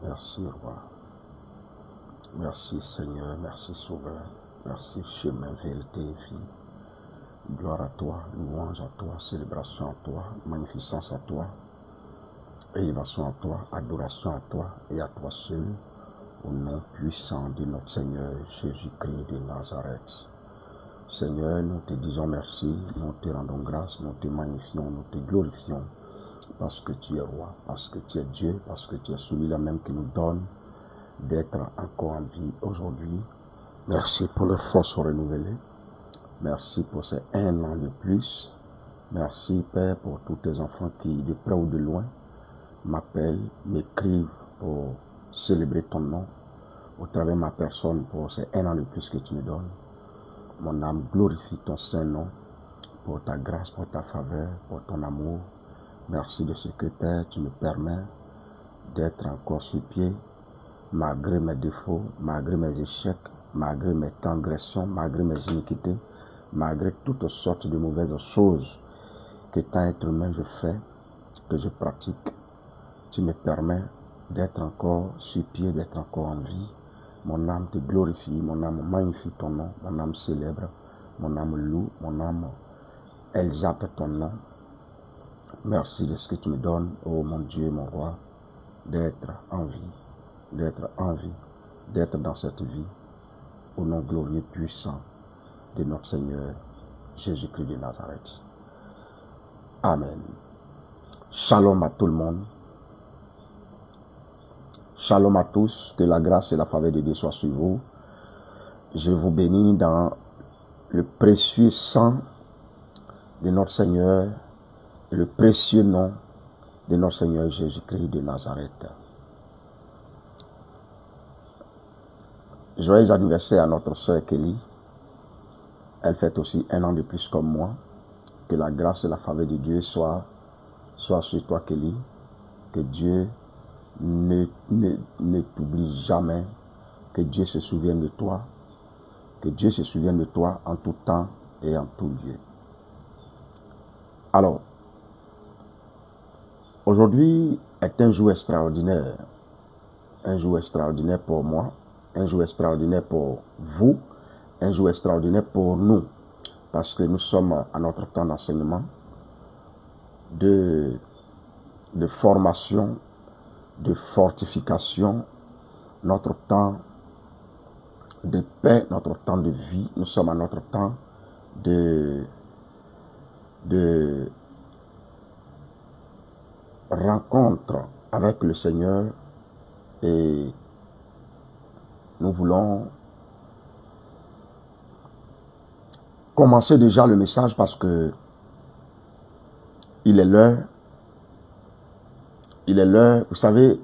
Merci, Roi. Merci, Seigneur. Merci, Sauveur. Merci, chemin, vérité et vie. Gloire à toi, louange à toi, célébration à toi, magnificence à toi, élévation à toi, adoration à toi et à toi seul, au nom puissant de notre Seigneur Jésus-Christ de Nazareth. Seigneur, nous te disons merci, nous te rendons grâce, nous te magnifions, nous te glorifions, parce que tu es roi, parce que tu es Dieu, parce que tu es celui-là même qui nous donne d'être encore en vie aujourd'hui. Merci pour le force renouvelée. Merci pour ces 1 an de plus. Merci, Père, pour tous tes enfants qui, de près ou de loin, m'appellent, m'écrivent pour célébrer ton nom, au travers de ma personne, pour ces 1 an de plus que tu me donnes. Mon âme glorifie ton Saint-Nom pour ta grâce, pour ta faveur, pour ton amour. Merci de ce que, Père, tu me permets d'être encore sur pied, malgré mes défauts, malgré mes échecs, malgré mes transgressions, malgré mes iniquités, malgré toutes sortes de mauvaises choses que tant être humain je fais, que je pratique. Tu me permets d'être encore sur pied, d'être encore en vie. Mon âme te glorifie, mon âme magnifie ton nom, mon âme célèbre, mon âme loue, mon âme exalte ton nom. Merci de ce que tu me donnes, ô mon Dieu, mon roi, d'être en vie, d'être dans cette vie, au nom glorieux puissant de notre Seigneur Jésus-Christ de Nazareth. Amen. Shalom à tout le monde. Shalom à tous, que la grâce et la faveur de Dieu soient sur vous. Je vous bénis dans le précieux sang de notre Seigneur et le précieux nom de notre Seigneur Jésus-Christ de Nazareth. Joyeux anniversaire à notre sœur Kelly. Elle fête aussi 1 an de plus comme moi. Que la grâce et la faveur de Dieu soient sur toi, Kelly. Que Dieu ne t'oublie jamais. Que Dieu se souvienne de toi. Que Dieu se souvienne de toi en tout temps et en tout lieu. Alors, aujourd'hui est un jour extraordinaire. Un jour extraordinaire pour moi. Un jour extraordinaire pour vous. Un jour extraordinaire pour nous. Parce que nous sommes à notre temps d'enseignement, de formation, de fortification, notre temps de paix, notre temps de vie. Nous sommes à notre temps de rencontre avec le Seigneur et nous voulons commencer déjà le message parce que il est l'heure, vous savez,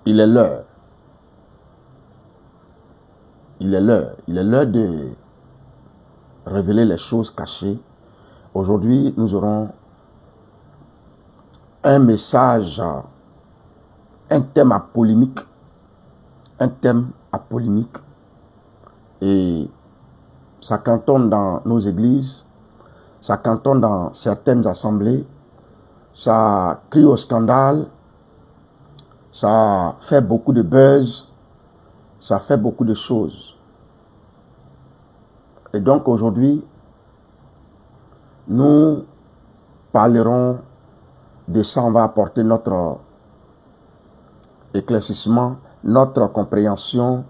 il est l'heure de révéler les choses cachées. Aujourd'hui, nous aurons un message, un thème apolémique, et ça cantonne dans nos églises, ça cantonne dans certaines assemblées, ça crie au scandale, ça fait beaucoup de buzz, ça fait beaucoup de choses. Et donc aujourd'hui, nous parlerons de ça, on va apporter notre éclaircissement, notre compréhension,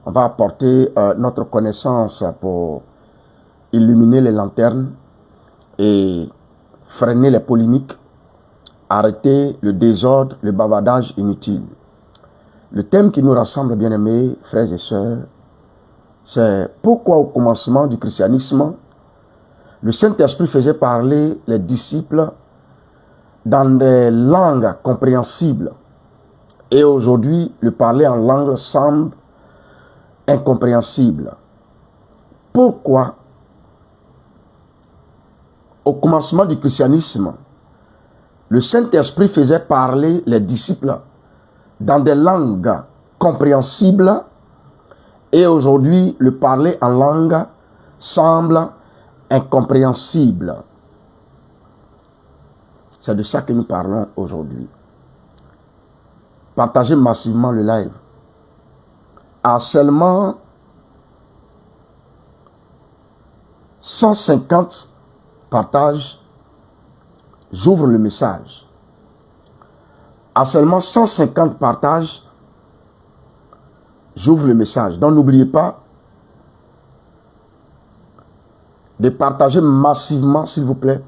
on va apporter notre connaissance pour illuminer les lanternes et freiner les polémiques, arrêter le désordre, le bavardage inutile. Le thème qui nous rassemble, bien-aimés, frères et sœurs, c'est pourquoi au commencement du christianisme, le Saint-Esprit faisait parler les disciples dans des langues compréhensibles. Et aujourd'hui, le parler en langue semble incompréhensible. Pourquoi au commencement du christianisme, le Saint-Esprit faisait parler les disciples dans des langues compréhensibles et aujourd'hui, le parler en langue semble incompréhensible. C'est de ça que nous parlons aujourd'hui. Partagez massivement le live. À seulement 150 partages, j'ouvre le message. À seulement 150 partages, j'ouvre le message. Donc n'oubliez pas de partager massivement, s'il vous plaît.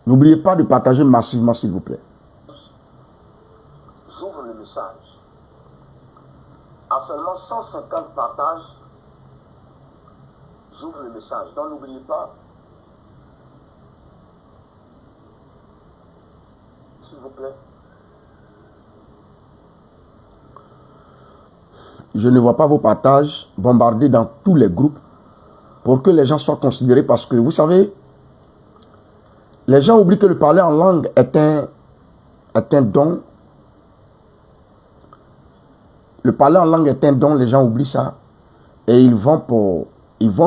N'oubliez pas de partager massivement, s'il vous plaît. J'ouvre le message. À seulement 150 partages, j'ouvre le message. Donc n'oubliez pas, s'il vous plaît. Je ne vois pas vos partages bombardés dans tous les groupes pour que les gens soient considérés, parce que vous savez, les gens oublient que le parler en langue est un don. Le parler en langue est un don, les gens oublient ça. Et ils vont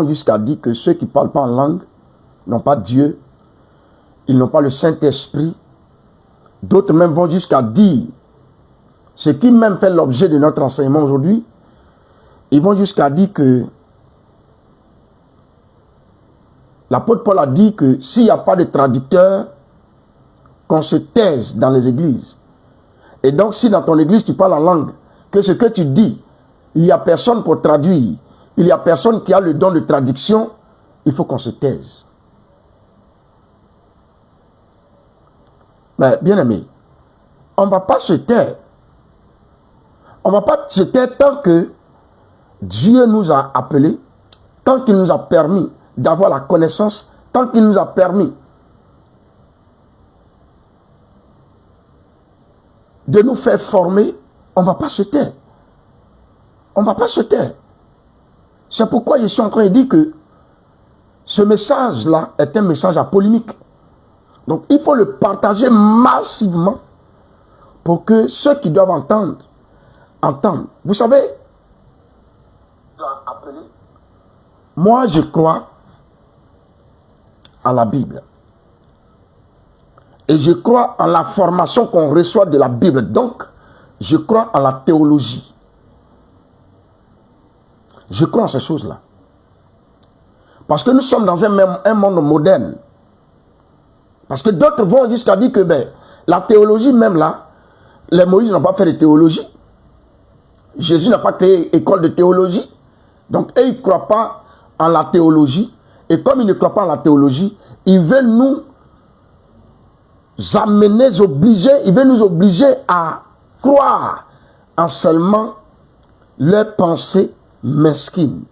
jusqu'à dire que ceux qui ne parlent pas en langue n'ont pas Dieu, ils n'ont pas le Saint-Esprit. D'autres même vont jusqu'à dire, ce qui même fait l'objet de notre enseignement aujourd'hui, ils vont jusqu'à dire que l'apôtre Paul a dit que s'il n'y a pas de traducteur, qu'on se taise dans les églises. Et donc si dans ton église tu parles en langue, que ce que tu dis, il n'y a personne pour traduire, il n'y a personne qui a le don de traduction, il faut qu'on se taise. Mais bien aimé, on ne va pas se taire. On ne va pas se taire tant que Dieu nous a appelés, tant qu'il nous a permis d'avoir la connaissance, tant qu'il nous a permis de nous faire former, on ne va pas se taire. On ne va pas se taire. C'est pourquoi je suis en train de dire que ce message-là est un message à polémique. Donc il faut le partager massivement pour que ceux qui doivent entendre, entendent. Vous savez, moi je crois à la Bible. Et je crois en la formation qu'on reçoit de la Bible. Donc, je crois en la théologie. Je crois en ces choses-là. Parce que nous sommes dans un monde moderne. Parce que d'autres vont jusqu'à dire que la théologie même là, les Moïse n'ont pas fait de théologie. Jésus n'a pas créé école de théologie. Donc, eux, ils ne croient pas en la théologie. Et comme ils ne croient pas en la théologie, ils veulent nous amener, ils veulent nous obliger à croire en seulement leurs pensées mesquines.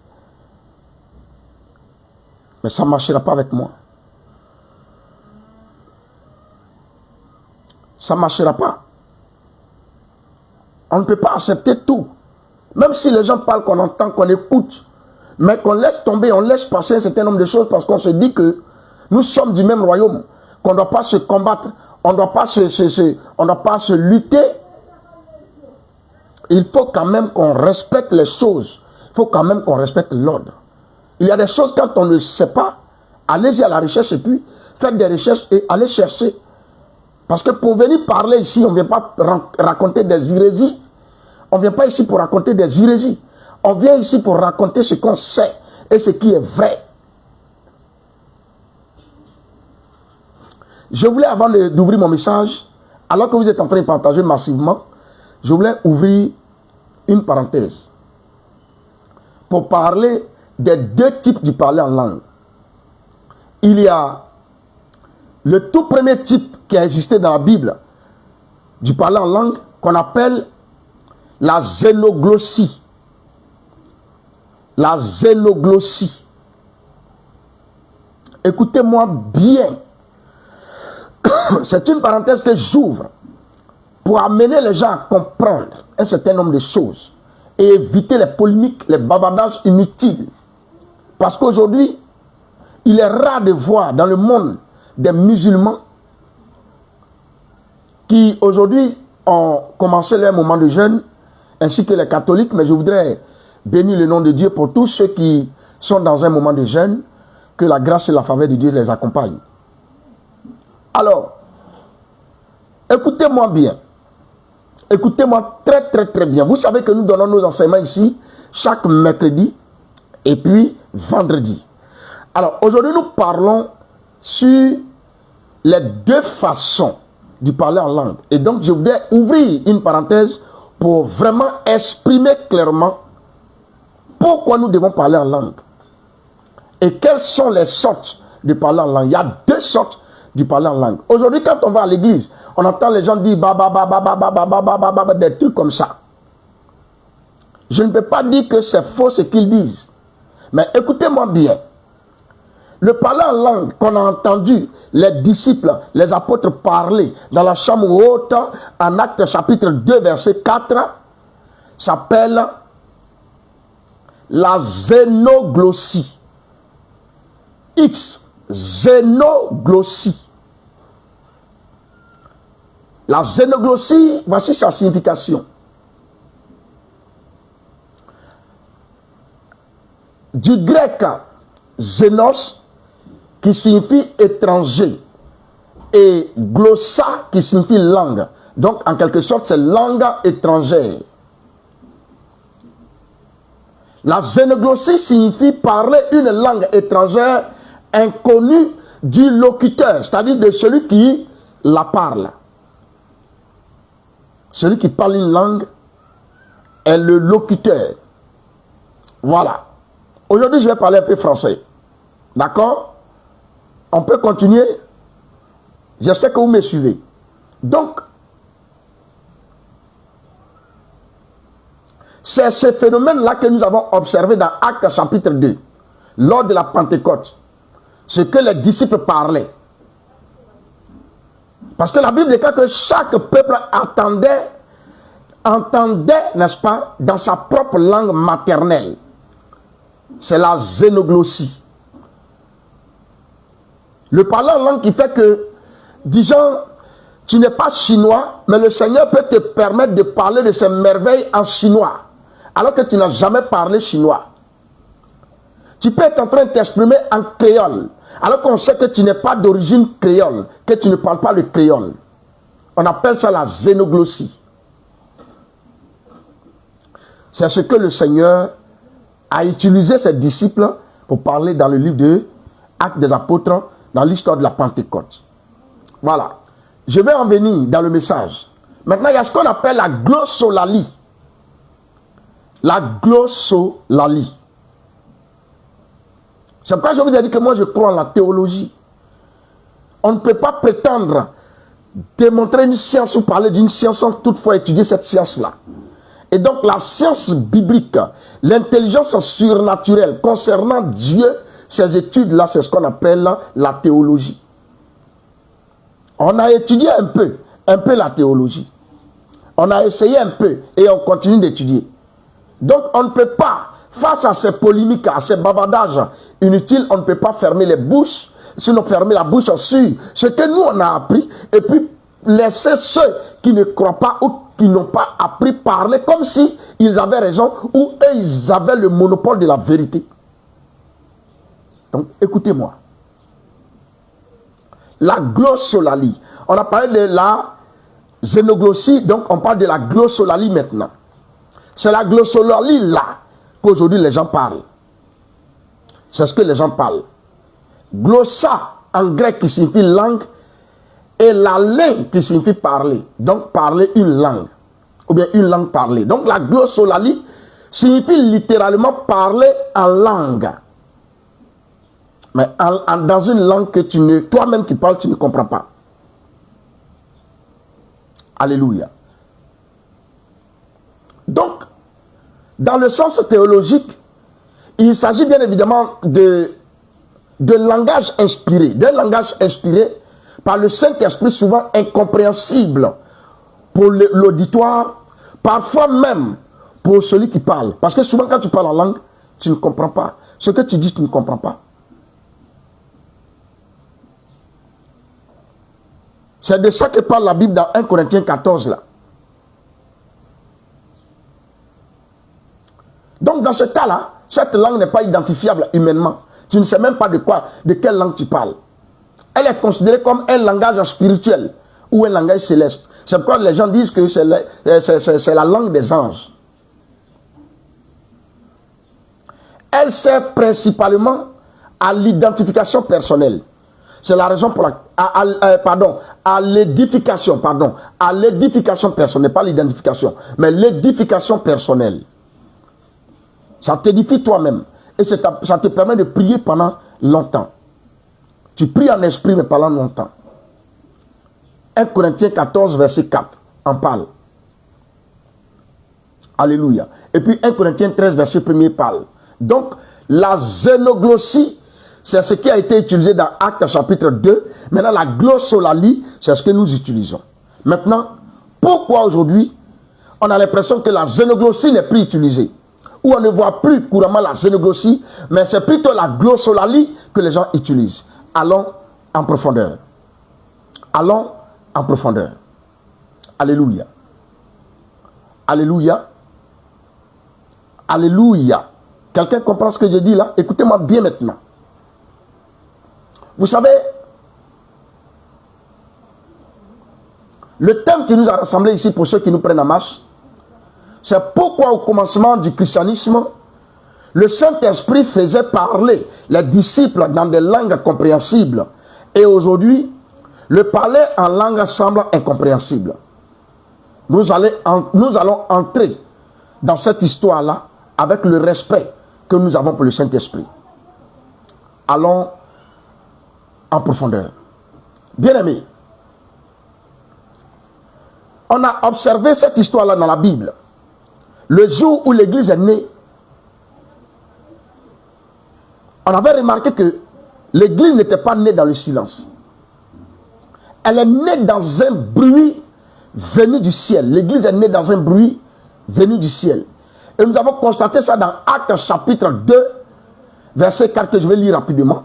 Mais ça ne marchera pas avec moi. Ça ne marchera pas. On ne peut pas accepter tout. Même si les gens parlent, qu'on entend, qu'on écoute, mais qu'on laisse tomber, on laisse passer un certain nombre de choses parce qu'on se dit que nous sommes du même royaume, qu'on ne doit pas se combattre, on ne doit pas se lutter. Il faut quand même qu'on respecte les choses. Il faut quand même qu'on respecte l'ordre. Il y a des choses, quand on ne sait pas, allez-y à la recherche et puis faites des recherches et allez chercher. Parce que pour venir parler ici, on ne vient pas raconter des hérésies. On ne vient pas ici pour raconter des hérésies. On vient ici pour raconter ce qu'on sait et ce qui est vrai. Je voulais, avant d'ouvrir mon message, alors que vous êtes en train de partager massivement, je voulais ouvrir une parenthèse pour parler des deux types du parler en langue. Il y a le tout premier type qui a existé dans la Bible du parler en langue qu'on appelle la zénoglossie. La zénoglossie. Écoutez-moi bien. C'est une parenthèse que j'ouvre pour amener les gens à comprendre un certain nombre de choses et éviter les polémiques, les bavardages inutiles. Parce qu'aujourd'hui, il est rare de voir dans le monde des musulmans qui aujourd'hui ont commencé leur moment de jeûne, ainsi que les catholiques, mais je voudrais bénir le nom de Dieu pour tous ceux qui sont dans un moment de jeûne, que la grâce et la faveur de Dieu les accompagnent. Alors, écoutez-moi bien. Écoutez-moi très très très bien. Vous savez que nous donnons nos enseignements ici chaque mercredi et puis vendredi. Alors, aujourd'hui, nous parlons sur les deux façons de parler en langue. Et donc, je voudrais ouvrir une parenthèse pour vraiment exprimer clairement pourquoi nous devons parler en langue. Et quelles sont les sortes de parler en langue. Il y a deux sortes de parler en langue. Aujourd'hui, quand on va à l'église, on entend les gens dire des trucs comme ça. Je ne peux pas dire que c'est faux ce qu'ils disent. Mais écoutez-moi bien. Le parler en langue qu'on a entendu les disciples, les apôtres parler dans la chambre haute en Actes chapitre 2 verset 4 s'appelle la zénoglossie. Zénoglossie. La zénoglossie, voici sa signification. Du grec zénos, qui signifie étranger, et glossa, qui signifie langue. Donc, en quelque sorte, c'est langue étrangère. La zénoglossie signifie parler une langue étrangère inconnue du locuteur, c'est-à-dire de celui qui la parle. Celui qui parle une langue est le locuteur. Voilà. Aujourd'hui, je vais parler un peu français. D'accord? On peut continuer? J'espère que vous me suivez. Donc, c'est ce phénomène-là que nous avons observé dans Actes chapitre 2, lors de la Pentecôte. Ce que les disciples parlaient. Parce que la Bible déclare que chaque peuple entendait, n'est-ce pas, dans sa propre langue maternelle. C'est la zénoglossie. Le parler en langue qui fait que, disons, tu n'es pas chinois, mais le Seigneur peut te permettre de parler de ces merveilles en chinois, alors que tu n'as jamais parlé chinois. Tu peux être en train de t'exprimer en créole, alors qu'on sait que tu n'es pas d'origine créole, que tu ne parles pas le créole. On appelle ça la zénoglossie. C'est ce que le Seigneur a utilisé ses disciples pour parler dans le livre de Actes des Apôtres, dans l'histoire de la Pentecôte. Voilà. Je vais en venir dans le message. Maintenant, il y a ce qu'on appelle la glossolalie. La glossolalie. C'est pourquoi je vous ai dit que moi je crois en la théologie. On ne peut pas prétendre démontrer une science ou parler d'une science sans toutefois étudier cette science-là. Et donc la science biblique, l'intelligence surnaturelle concernant Dieu, ces études-là, c'est ce qu'on appelle la théologie. On a étudié un peu la théologie. On a essayé un peu et on continue d'étudier. Donc on ne peut pas, face à ces polémiques, à ces bavardages inutiles, on ne peut pas fermer les bouches, sinon fermer la bouche sur ce que nous on a appris, et puis laisser ceux qui ne croient pas ou qui n'ont pas appris parler comme si ils avaient raison ou eux ils avaient le monopole de la vérité. Donc écoutez-moi. La glossolalie. On a parlé de la zénoglossie, donc on parle de la glossolalie maintenant. C'est la glossolalie là qu'aujourd'hui les gens parlent. C'est ce que les gens parlent. Glossa en grec qui signifie langue et la langue qui signifie parler. Donc parler une langue ou bien une langue parlée. Donc la glossolalie signifie littéralement parler en langue. Mais dans une langue que toi-même qui parles, tu ne comprends pas. Alléluia. Donc, dans le sens théologique, il s'agit bien évidemment de langage inspiré. D'un langage inspiré par le Saint-Esprit, souvent incompréhensible pour l'auditoire, parfois même pour celui qui parle. Parce que souvent quand tu parles en langue, tu ne comprends pas. Ce que tu dis, tu ne comprends pas. C'est de ça que parle la Bible dans 1 Corinthiens 14 là. Donc dans ce cas-là, cette langue n'est pas identifiable humainement. Tu ne sais même pas de quelle langue tu parles. elle est considérée comme un langage spirituel ou un langage céleste. C'est pourquoi les gens disent que c'est la langue des anges. Elle sert principalement à l'identification personnelle. C'est la raison pour à l'édification personnelle, pas l'identification, mais l'édification personnelle. Ça t'édifie toi-même et ça te permet de prier pendant longtemps. Tu pries en esprit, mais pendant longtemps. 1 Corinthiens 14, verset 4, en parle. Alléluia. Et puis 1 Corinthiens 13, verset 1 parle. Donc, la xénoglossie, c'est ce qui a été utilisé dans Actes chapitre 2. Maintenant, la glossolalie, c'est ce que nous utilisons. Maintenant, pourquoi aujourd'hui, on a l'impression que la xénoglossie n'est plus utilisée? Ou on ne voit plus couramment la xénoglossie, mais c'est plutôt la glossolalie que les gens utilisent. Allons en profondeur. Allons en profondeur. Alléluia. Alléluia. Alléluia. Quelqu'un comprend ce que je dis là? Écoutez-moi bien maintenant. Vous savez, le thème qui nous a rassemblés ici, pour ceux qui nous prennent en marche, c'est pourquoi au commencement du christianisme, le Saint-Esprit faisait parler les disciples dans des langues compréhensibles. Et aujourd'hui, le parler en langue semble incompréhensible. Nous allons entrer dans cette histoire-là avec le respect que nous avons pour le Saint-Esprit. Allons en profondeur. Bien-aimés, on a observé cette histoire-là dans la Bible. Le jour où l'Église est née, on avait remarqué que l'Église n'était pas née dans le silence. Elle est née dans un bruit venu du ciel. L'Église est née dans un bruit venu du ciel. Et nous avons constaté ça dans Actes chapitre 2, verset 4, que je vais lire rapidement,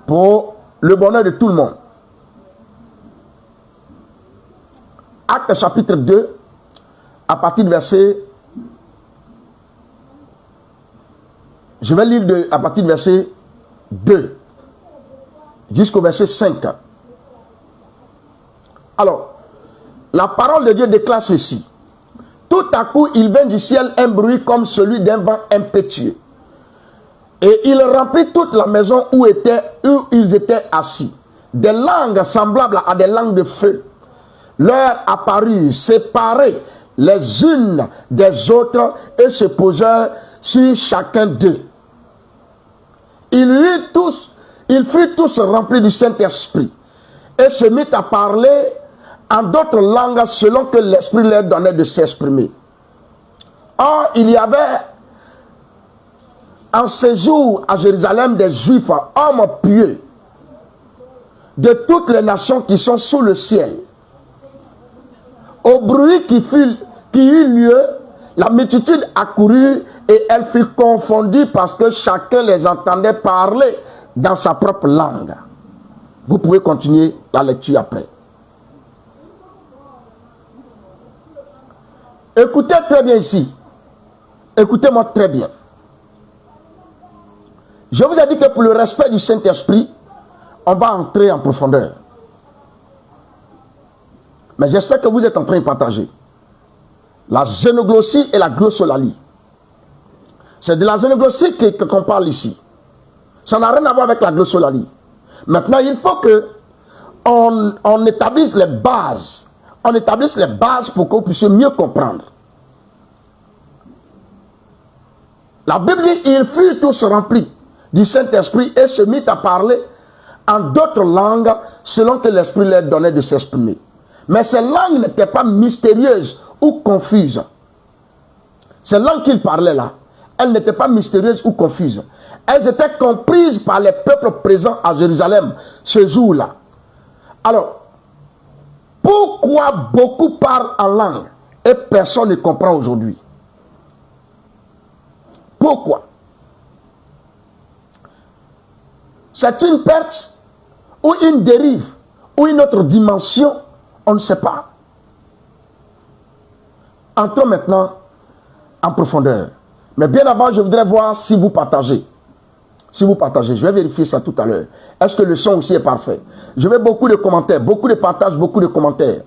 pour le bonheur de tout le monde. Actes chapitre 2, à partir du verset... Je vais lire à partir du verset 2 jusqu'au verset 5. Alors, la parole de Dieu déclare ceci. Tout à coup, il vint du ciel un bruit comme celui d'un vent impétueux. Et il remplit toute la maison où ils étaient assis. Des langues semblables à des langues de feu leur apparurent, séparées les unes des autres, et se posèrent sur chacun d'eux. Ils furent tous remplis du Saint-Esprit et se mirent à parler en d'autres langues selon que l'Esprit leur donnait de s'exprimer. Or, il y avait en séjour à Jérusalem des Juifs, hommes pieux, de toutes les nations qui sont sous le ciel. Au bruit qui eut lieu, la multitude accourut et elle fut confondue parce que chacun les entendait parler dans sa propre langue. Vous pouvez continuer la lecture après. Écoutez très bien ici. Écoutez-moi très bien. Je vous ai dit que pour le respect du Saint-Esprit, on va entrer en profondeur. Mais j'espère que vous êtes en train de partager. La xénoglossie et la glossolalie. C'est de la xénoglossie qu'on parle ici. Ça n'a rien à voir avec la glossolalie. Maintenant, il faut que on établisse les bases. On établisse les bases pour que vous puissiez mieux comprendre. La Bible dit, ils furent tous remplis du Saint-Esprit et se mit à parler en d'autres langues selon que l'Esprit leur donnait de s'exprimer. Mais ces langues n'étaient pas mystérieuses ou confuses. Ces langues qu'ils parlaient là, elles n'étaient pas mystérieuses ou confuses. Elles étaient comprises par les peuples présents à Jérusalem ce jour-là. Alors, pourquoi beaucoup parlent en langue et personne ne comprend aujourd'hui? Pourquoi? C'est une perte ou une dérive ou une autre dimension, on ne sait pas. Entrons maintenant en profondeur. Mais bien avant, je voudrais voir si vous partagez. Si vous partagez, je vais vérifier ça tout à l'heure. Est-ce que le son aussi est parfait? Je veux beaucoup de commentaires, beaucoup de partages, beaucoup de commentaires.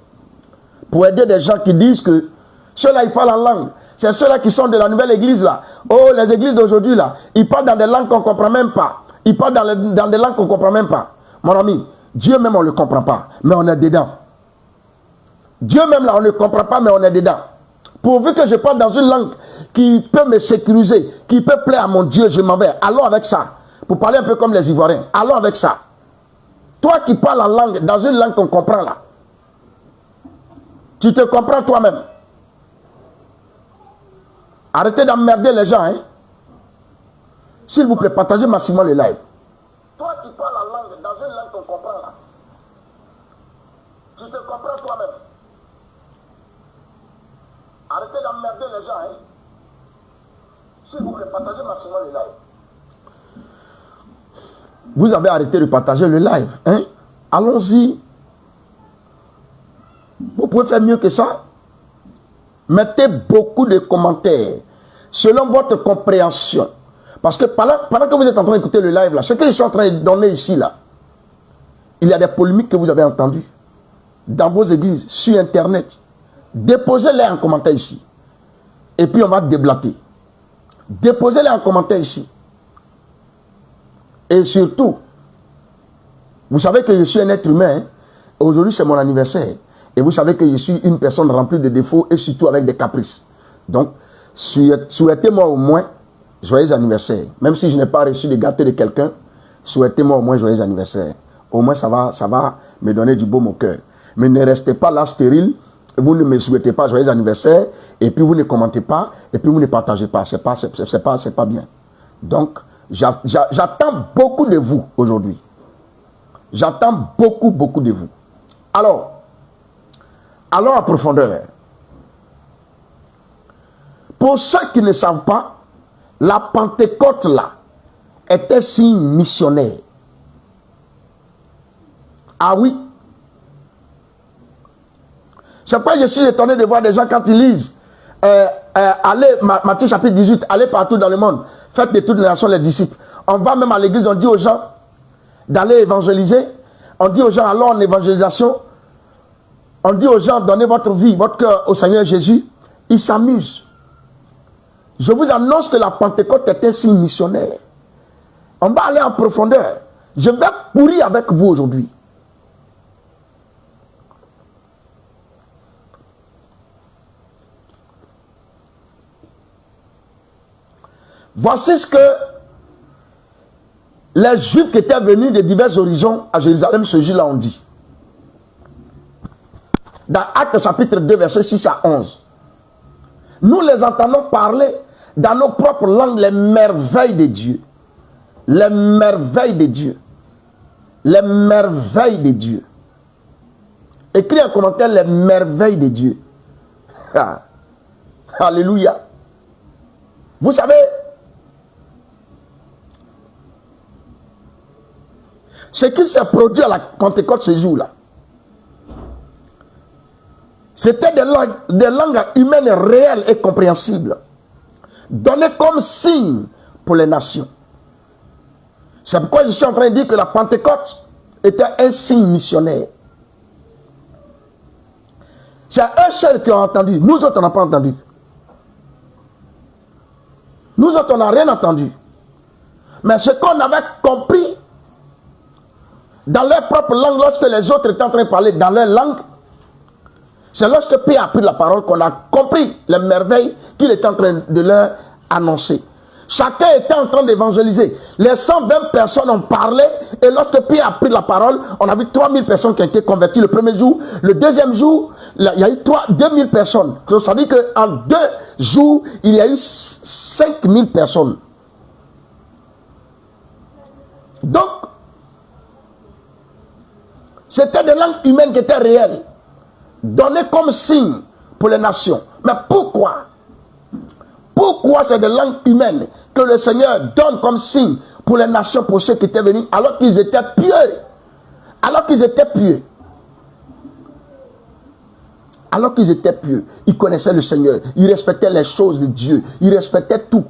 Pour aider des gens qui disent que ceux-là, ils parlent en langue. C'est ceux-là qui sont de la nouvelle église là. Oh, les églises d'aujourd'hui là, ils parlent dans des langues qu'on ne comprend même pas. Ils parlent dans des langues qu'on ne comprend même pas. Mon ami, Dieu même on ne le comprend pas, mais on est dedans. Dieu même là, on ne le comprend pas, mais on est dedans. Pourvu que je parle dans une langue qui peut me sécuriser, qui peut plaire à mon Dieu, je m'en vais. Allons avec ça. Pour parler un peu comme les Ivoiriens. Allons avec ça. Toi qui parles en langue, dans une langue qu'on comprend là. Tu te comprends toi-même. Arrêtez d'emmerder les gens. Hein? S'il vous plaît, partagez massivement le live. Toi qui parles en langue, dans une langue qu'on comprend là. Tu te comprends toi-même. Arrêtez d'emmerder les gens. Hein? S'il vous plaît, partagez massivement le live. Vous avez arrêté de partager le live. Hein? Allons-y. Vous pouvez faire mieux que ça. Mettez beaucoup de commentaires selon votre compréhension. Parce que pendant que vous êtes en train d'écouter le live, là, ce que je suis en train de donner ici, là, il y a des polémiques que vous avez entendues dans vos églises, sur Internet. Déposez-les en commentaire ici. Et puis on va déblater. Déposez-les en commentaire ici. Et surtout, vous savez que je suis un être humain. Hein? Aujourd'hui, c'est mon anniversaire. Et vous savez que je suis une personne remplie de défauts et surtout avec des caprices. Donc, souhaitez-moi au moins joyeux anniversaire. Même si je n'ai pas reçu de gâteau de quelqu'un, souhaitez-moi au moins joyeux anniversaire. Au moins, ça va me donner du baume au cœur. Mais ne restez pas là stérile. Vous ne me souhaitez pas joyeux anniversaire. Et puis, vous ne commentez pas. Et puis, vous ne partagez pas. C'est pas bien. Donc, j'attends beaucoup de vous aujourd'hui. J'attends beaucoup de vous. Alors, allons en profondeur. Pour ceux qui ne savent pas, la Pentecôte là était signe missionnaire. Ah oui. C'est pourquoi je suis étonné de voir des gens quand ils lisent allez, Matthieu chapitre 18, allez partout dans le monde, faites de toutes les nations les disciples. On va même à l'église, on dit aux gens d'aller évangéliser. On dit aux gens, allons en évangélisation. On dit aux gens, donnez votre vie, votre cœur au Seigneur Jésus. Ils s'amusent. Je vous annonce que la Pentecôte est un signe missionnaire. On va aller en profondeur. Je vais courir avec vous aujourd'hui. Voici ce que les Juifs qui étaient venus de divers horizons à Jérusalem ce jour-là ont dit. Dans Actes chapitre 2, versets 6 à 11. Nous les entendons parler dans nos propres langues les merveilles de Dieu. Les merveilles de Dieu. Les merveilles de Dieu. Écris en commentaire les merveilles de Dieu. Ah. Alléluia. Vous savez, ce qui s'est produit à la Pentecôte ce jour-là, c'était des langues humaines réelles et compréhensibles, données comme signe pour les nations. C'est pourquoi je suis en train de dire que la Pentecôte était un signe missionnaire. C'est un seul qui a entendu. Nous autres, on n'a pas entendu. Nous autres, on n'a rien entendu. Mais ce qu'on avait compris dans leur propre langue, lorsque les autres étaient en train de parler dans leur langue, c'est lorsque Pierre a pris la parole qu'on a compris les merveilles qu'il était en train de leur annoncer. Chacun était en train d'évangéliser. Les 120 personnes ont parlé et lorsque Pierre a pris la parole, on a vu 3000 personnes qui ont été converties le premier jour. Le deuxième jour, il y a eu 2000 personnes. Ça veut dire qu'en 2 jours, il y a eu 5000 personnes. Donc, c'était des langues humaines qui étaient réelles, données comme signe pour les nations. Mais pourquoi? Pourquoi c'est des langues humaines que le Seigneur donne comme signe pour les nations, pour ceux qui étaient venus, alors qu'ils étaient pieux? Alors qu'ils étaient pieux. Alors qu'ils étaient pieux, ils connaissaient le Seigneur, ils respectaient les choses de Dieu, ils respectaient tout.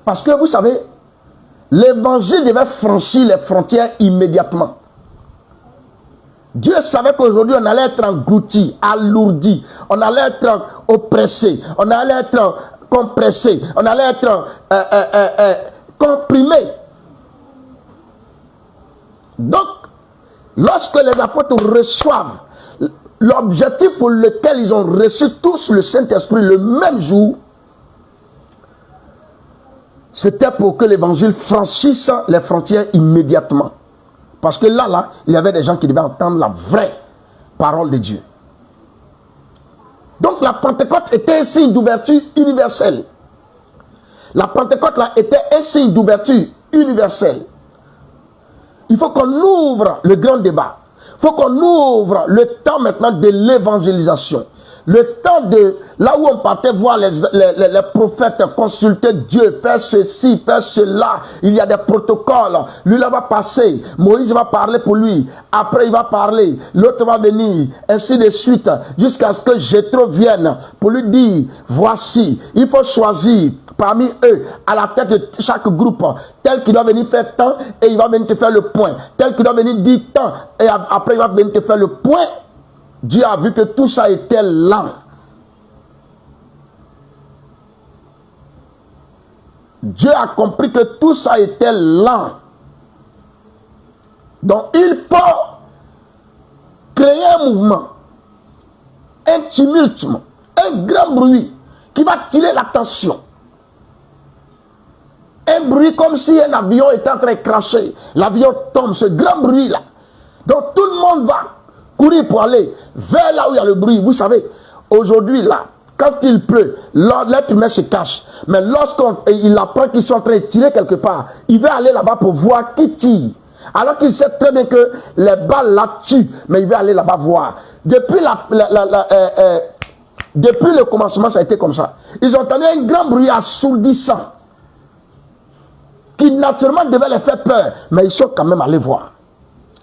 Parce que vous savez, l'évangile devait franchir les frontières immédiatement. Dieu savait qu'aujourd'hui on allait être englouti, alourdi, on allait être oppressé, on allait être compressé, on allait être comprimé. Donc, lorsque les apôtres reçoivent l'objectif pour lequel ils ont reçu tous le Saint-Esprit le même jour, c'était pour que l'évangile franchisse les frontières immédiatement. Parce que là, il y avait des gens qui devaient entendre la vraie parole de Dieu. Donc la Pentecôte était un signe d'ouverture universelle. La Pentecôte là était un signe d'ouverture universelle. Il faut qu'on ouvre le grand débat. Il faut qu'on ouvre le temps maintenant de l'évangélisation. Le temps de là où on partait voir les prophètes consulter Dieu, faire ceci, faire cela. Il y a des protocoles. Lui là va passer. Moïse va parler pour lui. Après il va parler. L'autre va venir. Ainsi de suite. Jusqu'à ce que Jéthro vienne pour lui dire, voici, il faut choisir parmi eux, à la tête de chaque groupe, tel qui doit venir faire tant, et il va venir te faire le point. Tel qui doit venir dire tant, et après il va venir te faire le point. Dieu a vu que tout ça était lent. Dieu a compris que tout ça était lent. Donc il faut créer un mouvement, un tumulte, un grand bruit qui va tirer l'attention. Un bruit comme si un avion était en train de cracher. L'avion tombe, ce grand bruit-là. Donc tout le monde va courir pour aller vers là où il y a le bruit. Vous savez, aujourd'hui là, quand il pleut, l'être humain se cache. Mais lorsqu'il apprend qu'ils sont en train de tirer quelque part, il va aller là-bas pour voir qui tire. Alors qu'il sait très bien que les balles la tuent, mais il va aller là-bas voir. Depuis le commencement, ça a été comme ça. Ils ont entendu un grand bruit assourdissant qui naturellement devait les faire peur, mais ils sont quand même allés voir.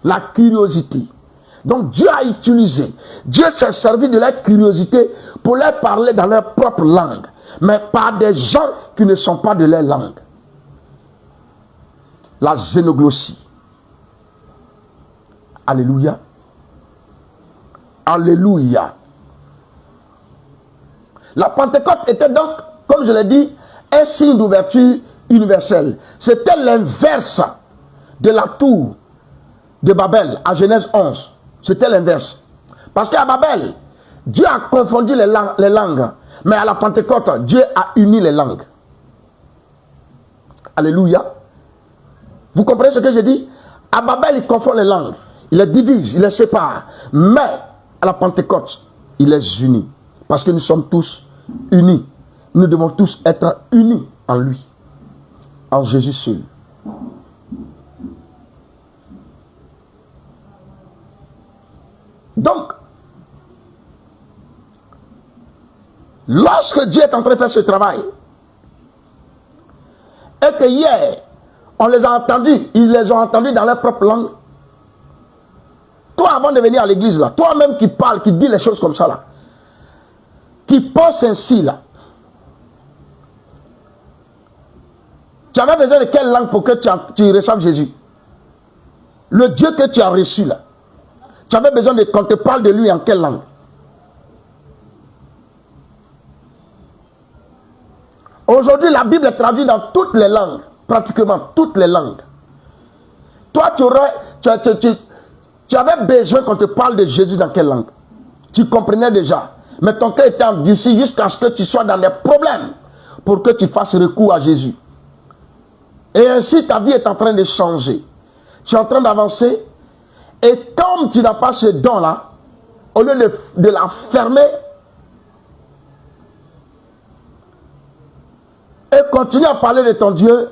La curiosité. Donc Dieu a utilisé, Dieu s'est servi de la curiosité pour leur parler dans leur propre langue, mais par des gens qui ne sont pas de leur langue. La xénoglossie. Alléluia. Alléluia. La Pentecôte était donc, comme je l'ai dit, un signe d'ouverture universelle. C'était l'inverse de la tour de Babel à Genèse 11. C'était l'inverse. Parce qu'à Babel, Dieu a confondu les langues. Mais à la Pentecôte, Dieu a uni les langues. Alléluia. Vous comprenez ce que je dis? À Babel, il confond les langues. Il les divise, il les sépare. Mais à la Pentecôte, il les unit. Parce que nous sommes tous unis. Nous devons tous être unis en lui. En Jésus seul. Donc, lorsque Dieu est en train de faire ce travail, et que hier, on les a entendus, ils les ont entendus dans leur propre langue. Toi, avant de venir à l'église, là, toi-même qui parles, qui dis les choses comme ça, là, qui pense ainsi, là, tu avais besoin de quelle langue pour que tu reçoives Jésus? Le Dieu que tu as reçu, là, tu avais besoin qu'on te parle de lui en quelle langue? Aujourd'hui, la Bible est traduite dans toutes les langues, pratiquement toutes les langues. Toi, tu avais besoin qu'on te parle de Jésus dans quelle langue? Tu comprenais déjà. Mais ton cœur était endurci jusqu'à ce que tu sois dans des problèmes pour que tu fasses recours à Jésus. Et ainsi, ta vie est en train de changer. Tu es en train d'avancer. Et comme tu n'as pas ce don-là, au lieu de la fermer et continuer à parler de ton Dieu,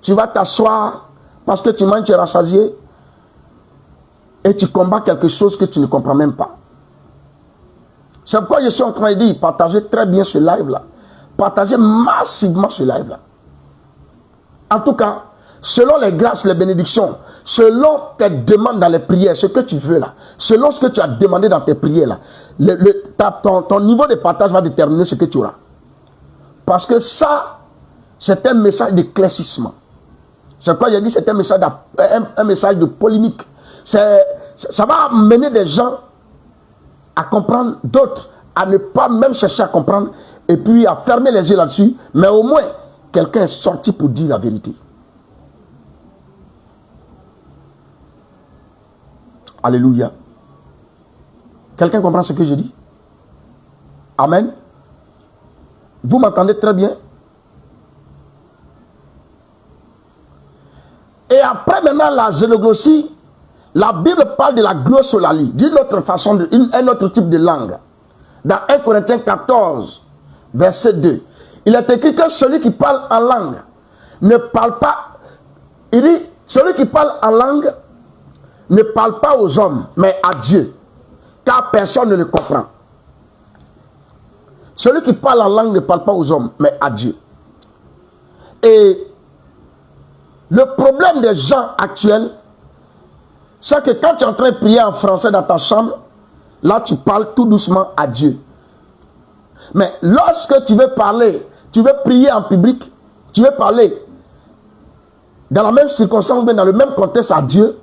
tu vas t'asseoir parce que tu manges, tu es rassasié et tu combats quelque chose que tu ne comprends même pas. C'est pourquoi je suis en train de dire, partagez très bien ce live-là. Partagez massivement ce live-là. En tout cas, selon les grâces, les bénédictions, selon tes demandes dans les prières, ce que tu veux là, selon ce que tu as demandé dans tes prières là, ton niveau de partage va déterminer ce que tu auras. Parce que ça, c'est un message d'éclaircissement. C'est quoi j'ai dit, c'est un message de polémique. Ça va amener des gens à comprendre, d'autres à ne pas même chercher à comprendre, et puis à fermer les yeux là-dessus, mais au moins, quelqu'un est sorti pour dire la vérité. Alléluia. Quelqu'un comprend ce que je dis? Amen. Vous m'entendez très bien? Et après maintenant la xénoglossie, la Bible parle de la glossolalie, d'une autre façon, un autre type de langue. Dans 1 Corinthiens 14, verset 2, il est écrit que celui qui parle en langue ne parle pas, il dit, celui qui parle en langue ne parle pas aux hommes, mais à Dieu, car personne ne le comprend. Celui qui parle en langue ne parle pas aux hommes, mais à Dieu. Et le problème des gens actuels, c'est que quand tu es en train de prier en français dans ta chambre, là tu parles tout doucement à Dieu. Mais lorsque tu veux parler, tu veux prier en public, tu veux parler dans la même circonstance, mais dans le même contexte à Dieu,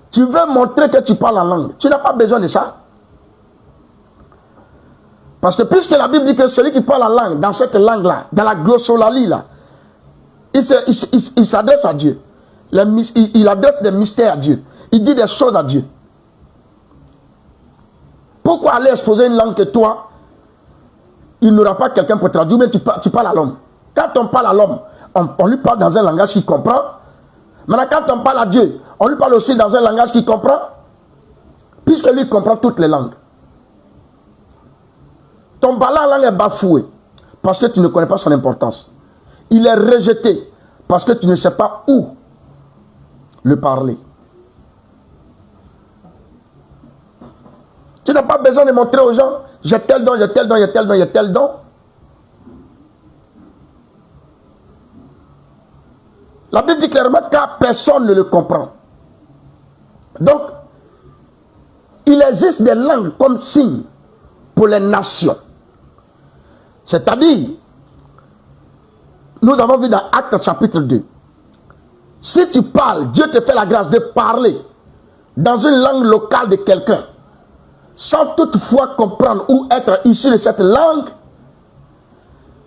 tu veux montrer que tu parles en langue. Tu n'as pas besoin de ça. Parce que puisque la Bible dit que celui qui parle en langue, dans cette langue-là, dans la glossolalie là, il s'adresse à Dieu. Il adresse des mystères à Dieu. Il dit des choses à Dieu. Pourquoi aller exposer une langue que toi, il n'aura pas quelqu'un pour traduire, mais tu parles à l'homme. Quand on parle à l'homme, on lui parle dans un langage qu'il comprend. Maintenant, quand on parle à Dieu, on lui parle aussi dans un langage qu'il comprend, puisque lui comprend toutes les langues. Ton parler en langue est bafoué, parce que tu ne connais pas son importance. Il est rejeté, parce que tu ne sais pas où le parler. Tu n'as pas besoin de montrer aux gens, j'ai tel don, j'ai tel don, j'ai tel don, j'ai tel don. La Bible dit clairement car personne ne le comprend. Donc, il existe des langues comme signe pour les nations. C'est-à-dire, nous avons vu dans Actes chapitre 2, si tu parles, Dieu te fait la grâce de parler dans une langue locale de quelqu'un, sans toutefois comprendre ou être issu de cette langue,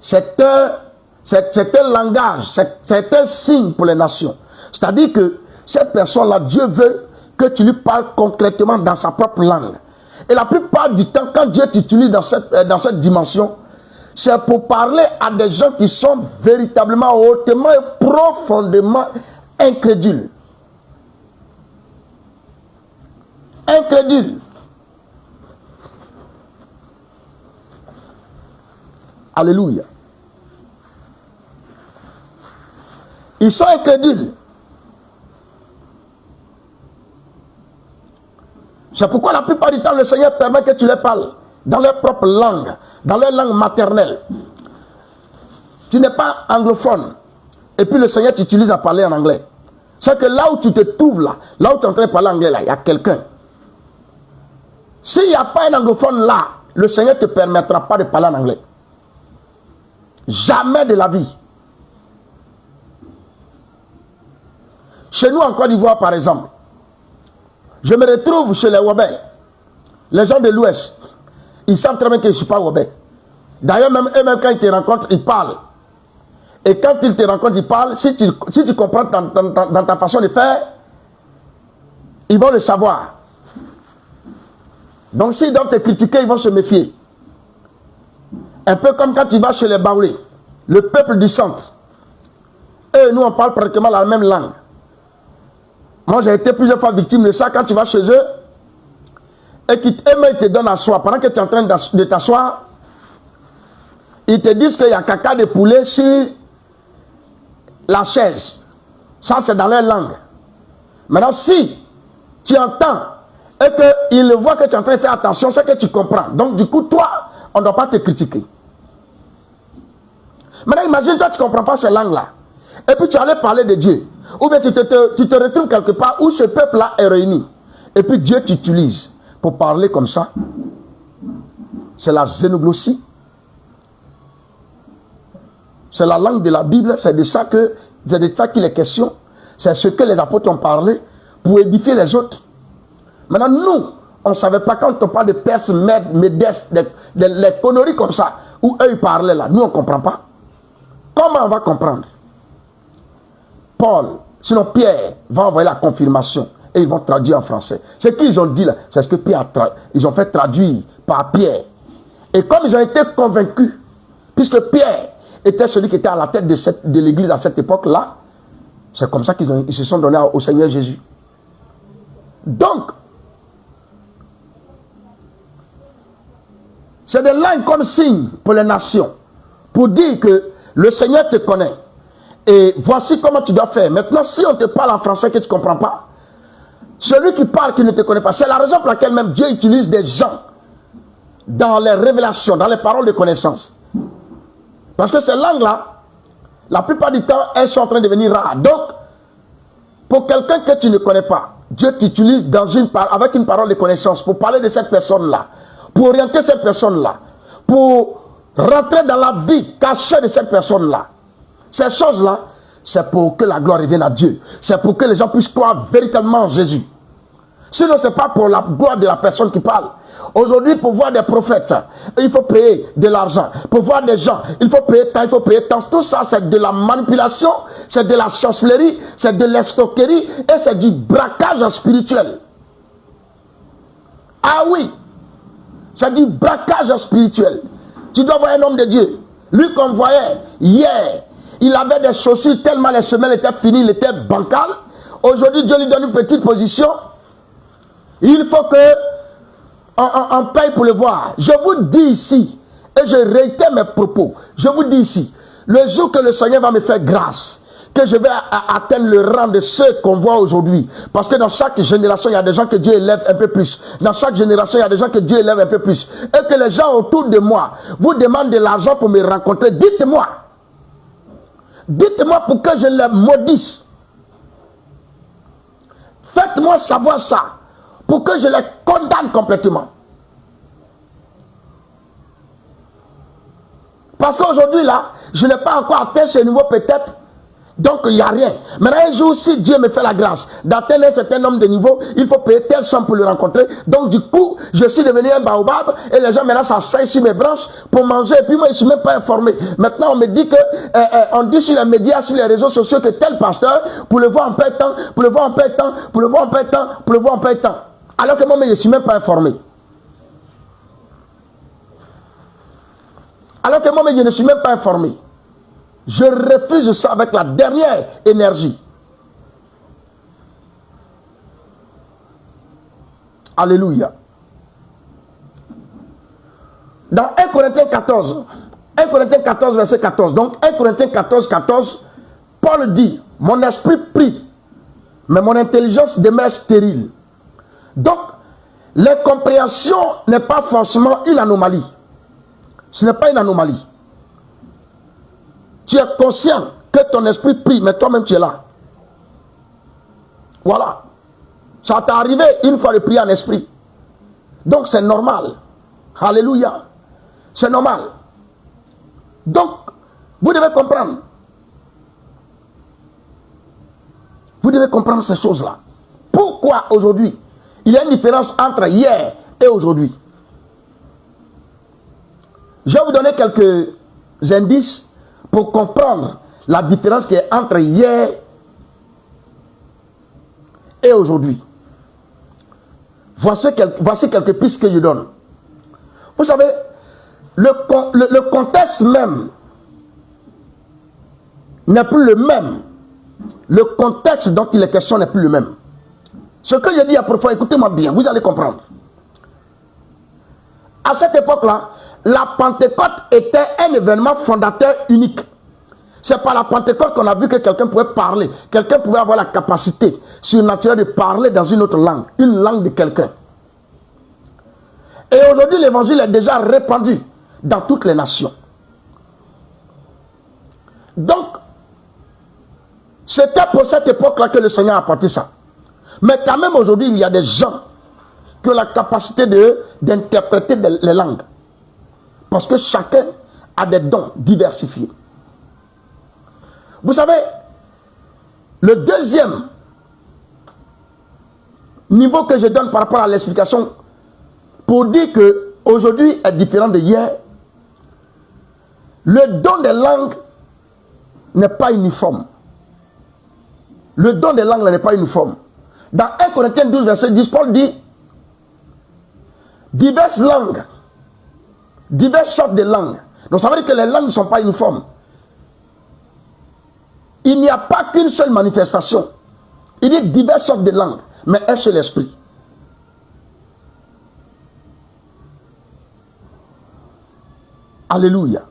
c'est un langage, c'est un signe pour les nations. C'est-à-dire que cette personne-là, Dieu veut que tu lui parles concrètement dans sa propre langue. Et la plupart du temps, quand Dieu t'utilise dans cette dimension, c'est pour parler à des gens qui sont véritablement, hautement et profondément incrédules. Incrédules. Alléluia. Ils sont incrédules. C'est pourquoi la plupart du temps, le Seigneur permet que tu les parles dans leur propre langue, dans leur langue maternelle. Tu n'es pas anglophone. Et puis le Seigneur t'utilise à parler en anglais. C'est que là où tu te trouves, là où tu es en train de parler anglais, là, il y a quelqu'un. S'il n'y a pas un anglophone là, le Seigneur ne te permettra pas de parler en anglais. Jamais de la vie. Chez nous en Côte d'Ivoire, par exemple, je me retrouve chez les Wobais. Les gens de l'Ouest, ils savent très bien que je ne suis pas Wobais. D'ailleurs, même eux-mêmes, quand ils te rencontrent, ils parlent. Et quand ils te rencontrent, ils parlent. Si tu comprends dans ta façon de faire, ils vont le savoir. Donc, s'ils doivent te critiquer, ils vont se méfier. Un peu comme quand tu vas chez les Baoulés, le peuple du centre. Eux et nous, on parle pratiquement la même langue. Moi, j'ai été plusieurs fois victime de ça. Quand tu vas chez eux, et qu'ils te donnent à soi, pendant que tu es en train de t'asseoir, ils te disent qu'il y a caca de poulet sur la chaise. Ça, c'est dans leur langue. Maintenant, si tu entends et qu'ils voient que tu es en train de faire attention, c'est que tu comprends. Donc, du coup, toi, on ne doit pas te critiquer. Maintenant, imagine, toi, tu ne comprends pas ces langues-là. Et puis, tu allais parler de Dieu. Ou bien tu te retrouves quelque part où ce peuple-là est réuni. Et puis, Dieu t'utilise pour parler comme ça. C'est la xénoglossie. C'est la langue de la Bible, c'est de ça qu'il est question. C'est ce que les apôtres ont parlé pour édifier les autres. Maintenant, nous, on ne savait pas quand on parle de Perse, Médès, les conneries comme ça, où eux ils parlaient là. Nous, on ne comprend pas. Comment on va comprendre? Paul, sinon Pierre, va envoyer la confirmation et ils vont traduire en français. Ce qu'ils ont dit là, c'est ce que Pierre ils ont fait traduire par Pierre. Et comme ils ont été convaincus, puisque Pierre était celui qui était à la tête de l'église à cette époque-là, c'est comme ça qu'ils se sont donnés au Seigneur Jésus. Donc, c'est des langues comme signe pour les nations, pour dire que le Seigneur te connaît. Et voici comment tu dois faire. Maintenant, si on te parle en français que tu ne comprends pas, celui qui parle qui ne te connaît pas, c'est la raison pour laquelle même Dieu utilise des gens dans les révélations, dans les paroles de connaissance. Parce que ces langues-là, la plupart du temps, elles sont en train de devenir rares. Donc, pour quelqu'un que tu ne connais pas, Dieu t'utilise avec une parole de connaissance pour parler de cette personne-là, pour orienter cette personne-là, pour rentrer dans la vie cachée de cette personne-là. Ces choses-là, c'est pour que la gloire revienne à Dieu. C'est pour que les gens puissent croire véritablement en Jésus. Sinon, ce n'est pas pour la gloire de la personne qui parle. Aujourd'hui, pour voir des prophètes, il faut payer de l'argent. Pour voir des gens, il faut payer tant, il faut payer tant. Tout ça, c'est de la manipulation, c'est de la chancellerie, c'est de l'escroquerie et c'est du braquage spirituel. Ah oui, c'est du braquage spirituel. Tu dois voir un homme de Dieu. Lui qu'on voyait hier, il avait des chaussures tellement les semelles étaient finies, il était bancal. Aujourd'hui, Dieu lui donne une petite position. Il faut que on paye pour le voir. Je vous dis ici, et je réitère mes propos, je vous dis ici, le jour que le Seigneur va me faire grâce, que je vais atteindre le rang de ceux qu'on voit aujourd'hui. Parce que dans chaque génération, il y a des gens que Dieu élève un peu plus. Dans chaque génération, il y a des gens que Dieu élève un peu plus. Et que les gens autour de moi vous demandent de l'argent pour me rencontrer. Dites-moi. Dites-moi pour que je les maudisse. Faites-moi savoir ça. Pour que je les condamne complètement. Parce qu'aujourd'hui là, je n'ai pas encore atteint ce niveau peut-être. Donc il n'y a rien. Maintenant un jour, si Dieu me fait la grâce d'atteindre un certain nombre de niveaux, il faut payer telle somme pour le rencontrer. Donc du coup, je suis devenu un baobab et les gens maintenant s'asseyent sur mes branches pour manger. Et puis moi, je ne suis même pas informé. Maintenant, on me dit que, on dit sur les médias, sur les réseaux sociaux que tel pasteur, pour le voir en paye temps, pour le voir en paye temps, pour le voir en paye temps, pour le voir en paye temps. Alors que moi, je ne suis même pas informé. Alors que moi, je ne suis même pas informé. Je refuse ça avec la dernière énergie. Alléluia. Dans 1 Corinthiens 14, 1 Corinthiens 14, verset 14. Donc 1 Corinthiens 14, 14, Paul dit, mon esprit prie, mais mon intelligence demeure stérile. Donc, l'incompréhension n'est pas forcément une anomalie. Ce n'est pas une anomalie. Tu es conscient que ton esprit prie, mais toi-même tu es là. Voilà. Ça t'est arrivé une fois de prier en esprit. Donc c'est normal. Alléluia. C'est normal. Donc, vous devez comprendre. Vous devez comprendre ces choses-là. Pourquoi aujourd'hui il y a une différence entre hier et aujourd'hui? Je vais vous donner quelques indices pour comprendre la différence qui est entre hier et aujourd'hui. Voici quelques pistes que je donne. Vous savez, le contexte même n'est plus le même. Le contexte dont il est question n'est plus le même. Ce que je dis à profond, écoutez-moi bien, vous allez comprendre. À cette époque-là, la Pentecôte était un événement fondateur unique. C'est par la Pentecôte qu'on a vu que quelqu'un pouvait parler. Quelqu'un pouvait avoir la capacité surnaturelle de parler dans une autre langue. Une langue de quelqu'un. Et aujourd'hui, l'évangile est déjà répandu dans toutes les nations. Donc, c'était pour cette époque-là que le Seigneur a apporté ça. Mais quand même aujourd'hui, il y a des gens qui ont la capacité d'interpréter les langues. Parce que chacun a des dons diversifiés. Vous savez, le deuxième niveau que je donne par rapport à l'explication pour dire que aujourd'hui est différent de hier, le don des langues n'est pas uniforme. Le don des langues n'est pas uniforme. Dans 1 Corinthiens 12, verset 10, Paul dit diverses langues, diverses sortes de langues. Donc ça veut dire que les langues ne sont pas uniformes. Il n'y a pas qu'une seule manifestation. Il dit diverses sortes de langues, mais un seul esprit. Alléluia.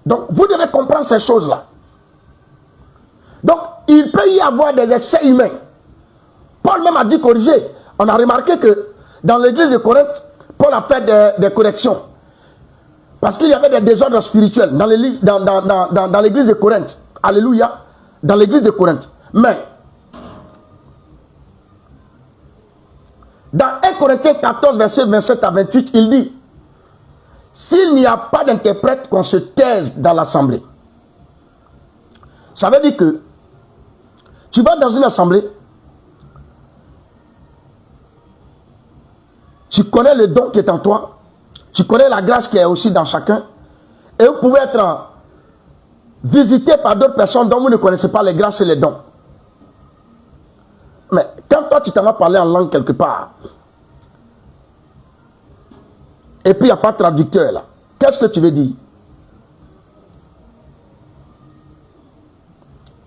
Donc vous devez comprendre ces choses-là. Donc il peut y avoir des excès humains. Paul même a dit corriger. On a remarqué que dans l'église de Corinthe, Paul a fait des corrections. Parce qu'il y avait des désordres spirituels dans l'église de Corinthe. Alléluia. Dans l'église de Corinthe. Mais, dans 1 Corinthiens 14, verset 27 à 28, il dit, s'il n'y a pas d'interprète, qu'on se taise dans l'assemblée. Ça veut dire que tu vas dans une assemblée, tu connais le don qui est en toi, tu connais la grâce qui est aussi dans chacun, et vous pouvez être visité par d'autres personnes dont vous ne connaissez pas les grâces et les dons. Mais quand toi tu t'en vas parler en langue quelque part, et puis il n'y a pas de traducteur là, qu'est-ce que tu veux dire?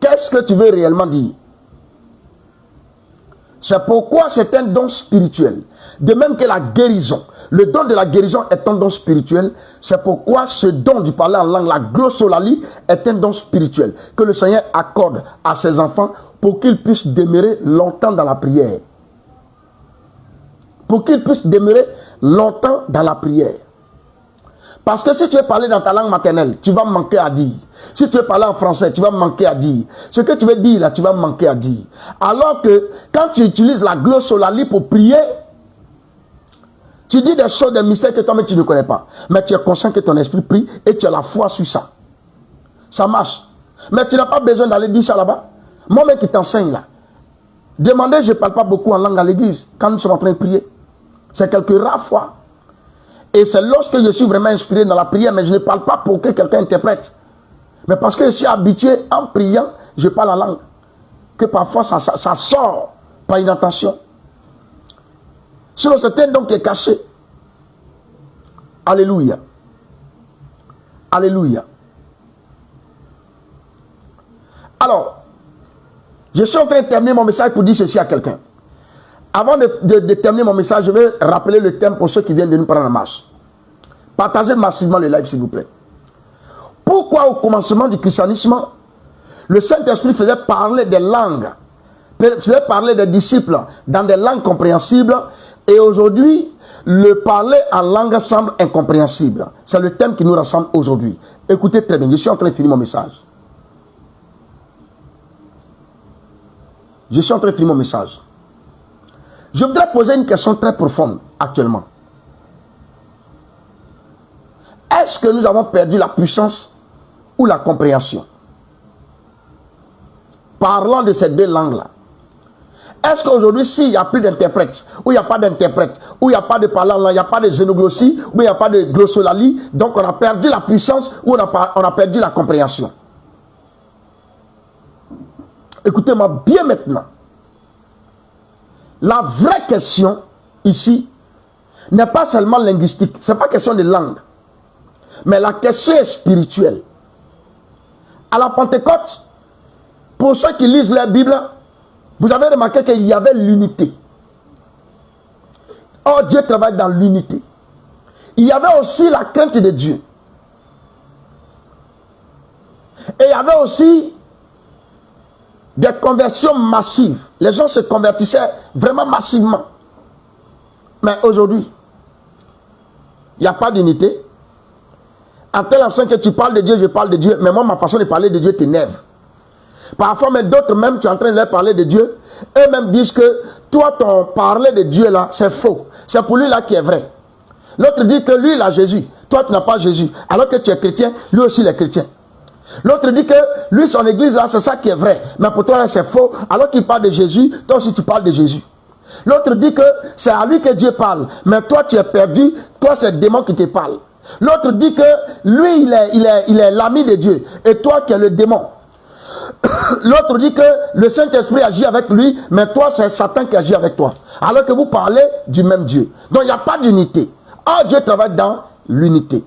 Qu'est-ce que tu veux réellement dire? C'est pourquoi c'est un don spirituel. De même que la guérison. Le don de la guérison est un don spirituel. C'est pourquoi ce don du parler en langue, la glossolalie, est un don spirituel. Que le Seigneur accorde à ses enfants pour qu'ils puissent demeurer longtemps dans la prière. Pour qu'ils puissent demeurer longtemps dans la prière. Parce que si tu veux parler dans ta langue maternelle, tu vas manquer à dire. Si tu veux parler en français, tu vas manquer à dire. Ce que tu veux dire là, tu vas manquer à dire. Alors que quand tu utilises la glossolalie pour prier, tu dis des choses, des mystères que toi-même tu ne connais pas. Mais tu es conscient que ton esprit prie et tu as la foi sur ça. Ça marche. Mais tu n'as pas besoin d'aller dire ça là-bas. Moi-même qui t'enseigne là. Demandez, je ne parle pas beaucoup en langue à l'église quand nous sommes en train de prier. C'est quelques rares fois. Et c'est lorsque je suis vraiment inspiré dans la prière, mais je ne parle pas pour que quelqu'un interprète. Mais parce que je suis habitué, en priant, je parle en langue. Que parfois ça sort par inattention. Sinon c'est un don qui est caché. Alléluia. Alléluia. Alors, je suis en train de terminer mon message pour dire ceci à quelqu'un. Avant de terminer mon message, je vais rappeler le thème pour ceux qui viennent de nous prendre en marche. Partagez massivement le live, s'il vous plaît. Pourquoi au commencement du christianisme, le Saint-Esprit faisait parler des langues, faisait parler des disciples dans des langues compréhensibles, et aujourd'hui, le parler en langue semble incompréhensible. C'est le thème qui nous rassemble aujourd'hui. Écoutez très bien, je suis en train de finir mon message. Je suis en train de finir mon message. Je voudrais poser une question très profonde actuellement. Est-ce que nous avons perdu la puissance ou la compréhension? Parlant de ces deux langues-là. Est-ce qu'aujourd'hui, s'il n'y a plus d'interprète, ou il n'y a pas d'interprète, ou il n'y a pas de parlant, il n'y a pas de xénoglossie, ou il n'y a pas de glossolalie, donc on a perdu la puissance ou on a perdu la compréhension? Écoutez-moi bien maintenant. La vraie question, ici, n'est pas seulement linguistique. Ce n'est pas question de langue. Mais la question est spirituelle. À la Pentecôte, pour ceux qui lisent la Bible, vous avez remarqué qu'il y avait l'unité. Oh, Dieu travaille dans l'unité. Il y avait aussi la crainte de Dieu. Et il y avait aussi des conversions massives. Les gens se convertissaient vraiment massivement. Mais aujourd'hui, il n'y a pas d'unité. En tel sens que tu parles de Dieu, je parle de Dieu. Mais moi, ma façon de parler de Dieu t'énerve. Parfois, mais d'autres même, tu es en train de leur parler de Dieu. Eux-mêmes disent que toi, ton parler de Dieu là, c'est faux. C'est pour lui là qui est vrai. L'autre dit que lui, il a Jésus. Toi, tu n'as pas Jésus. Alors que tu es chrétien, lui aussi, il est chrétien. L'autre dit que lui, son église, là, c'est ça qui est vrai. Mais pour toi, c'est faux. Alors qu'il parle de Jésus, toi aussi, tu parles de Jésus. L'autre dit que c'est à lui que Dieu parle. Mais toi, tu es perdu. Toi, c'est le démon qui te parle. L'autre dit que lui, il est l'ami de Dieu. Et toi, qui es le démon. L'autre dit que le Saint-Esprit agit avec lui. Mais toi, c'est Satan qui agit avec toi. Alors que vous parlez du même Dieu. Donc, il n'y a pas d'unité. Ah, Dieu travaille dans l'unité.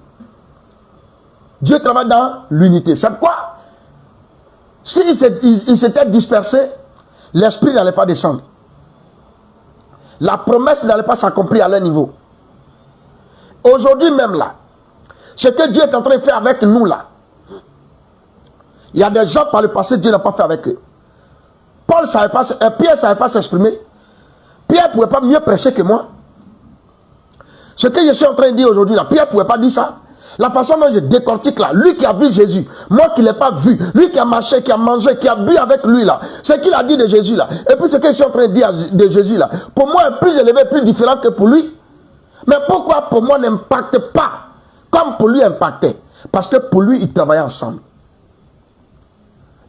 Dieu travaille dans l'unité. C'est pourquoi, s'il s'était dispersé, l'esprit n'allait pas descendre. La promesse n'allait pas s'accomplir à leur niveau. Aujourd'hui même là, ce que Dieu est en train de faire avec nous là, il y a des gens par le passé, Dieu n'a pas fait avec eux. Pierre ne savait pas s'exprimer. Pierre ne pouvait pas mieux prêcher que moi. Ce que je suis en train de dire aujourd'hui là, Pierre ne pouvait pas dire ça. La façon dont je décortique là, lui qui a vu Jésus, moi qui ne l'ai pas vu, lui qui a marché, qui a mangé, qui a bu avec lui là, ce qu'il a dit de Jésus là, et puis ce que je suis en train de dire de Jésus là, pour moi est plus élevé, plus différent que pour lui. Mais pourquoi pour moi n'impacte pas comme pour lui impactait? Parce que pour lui, ils travaillaient ensemble.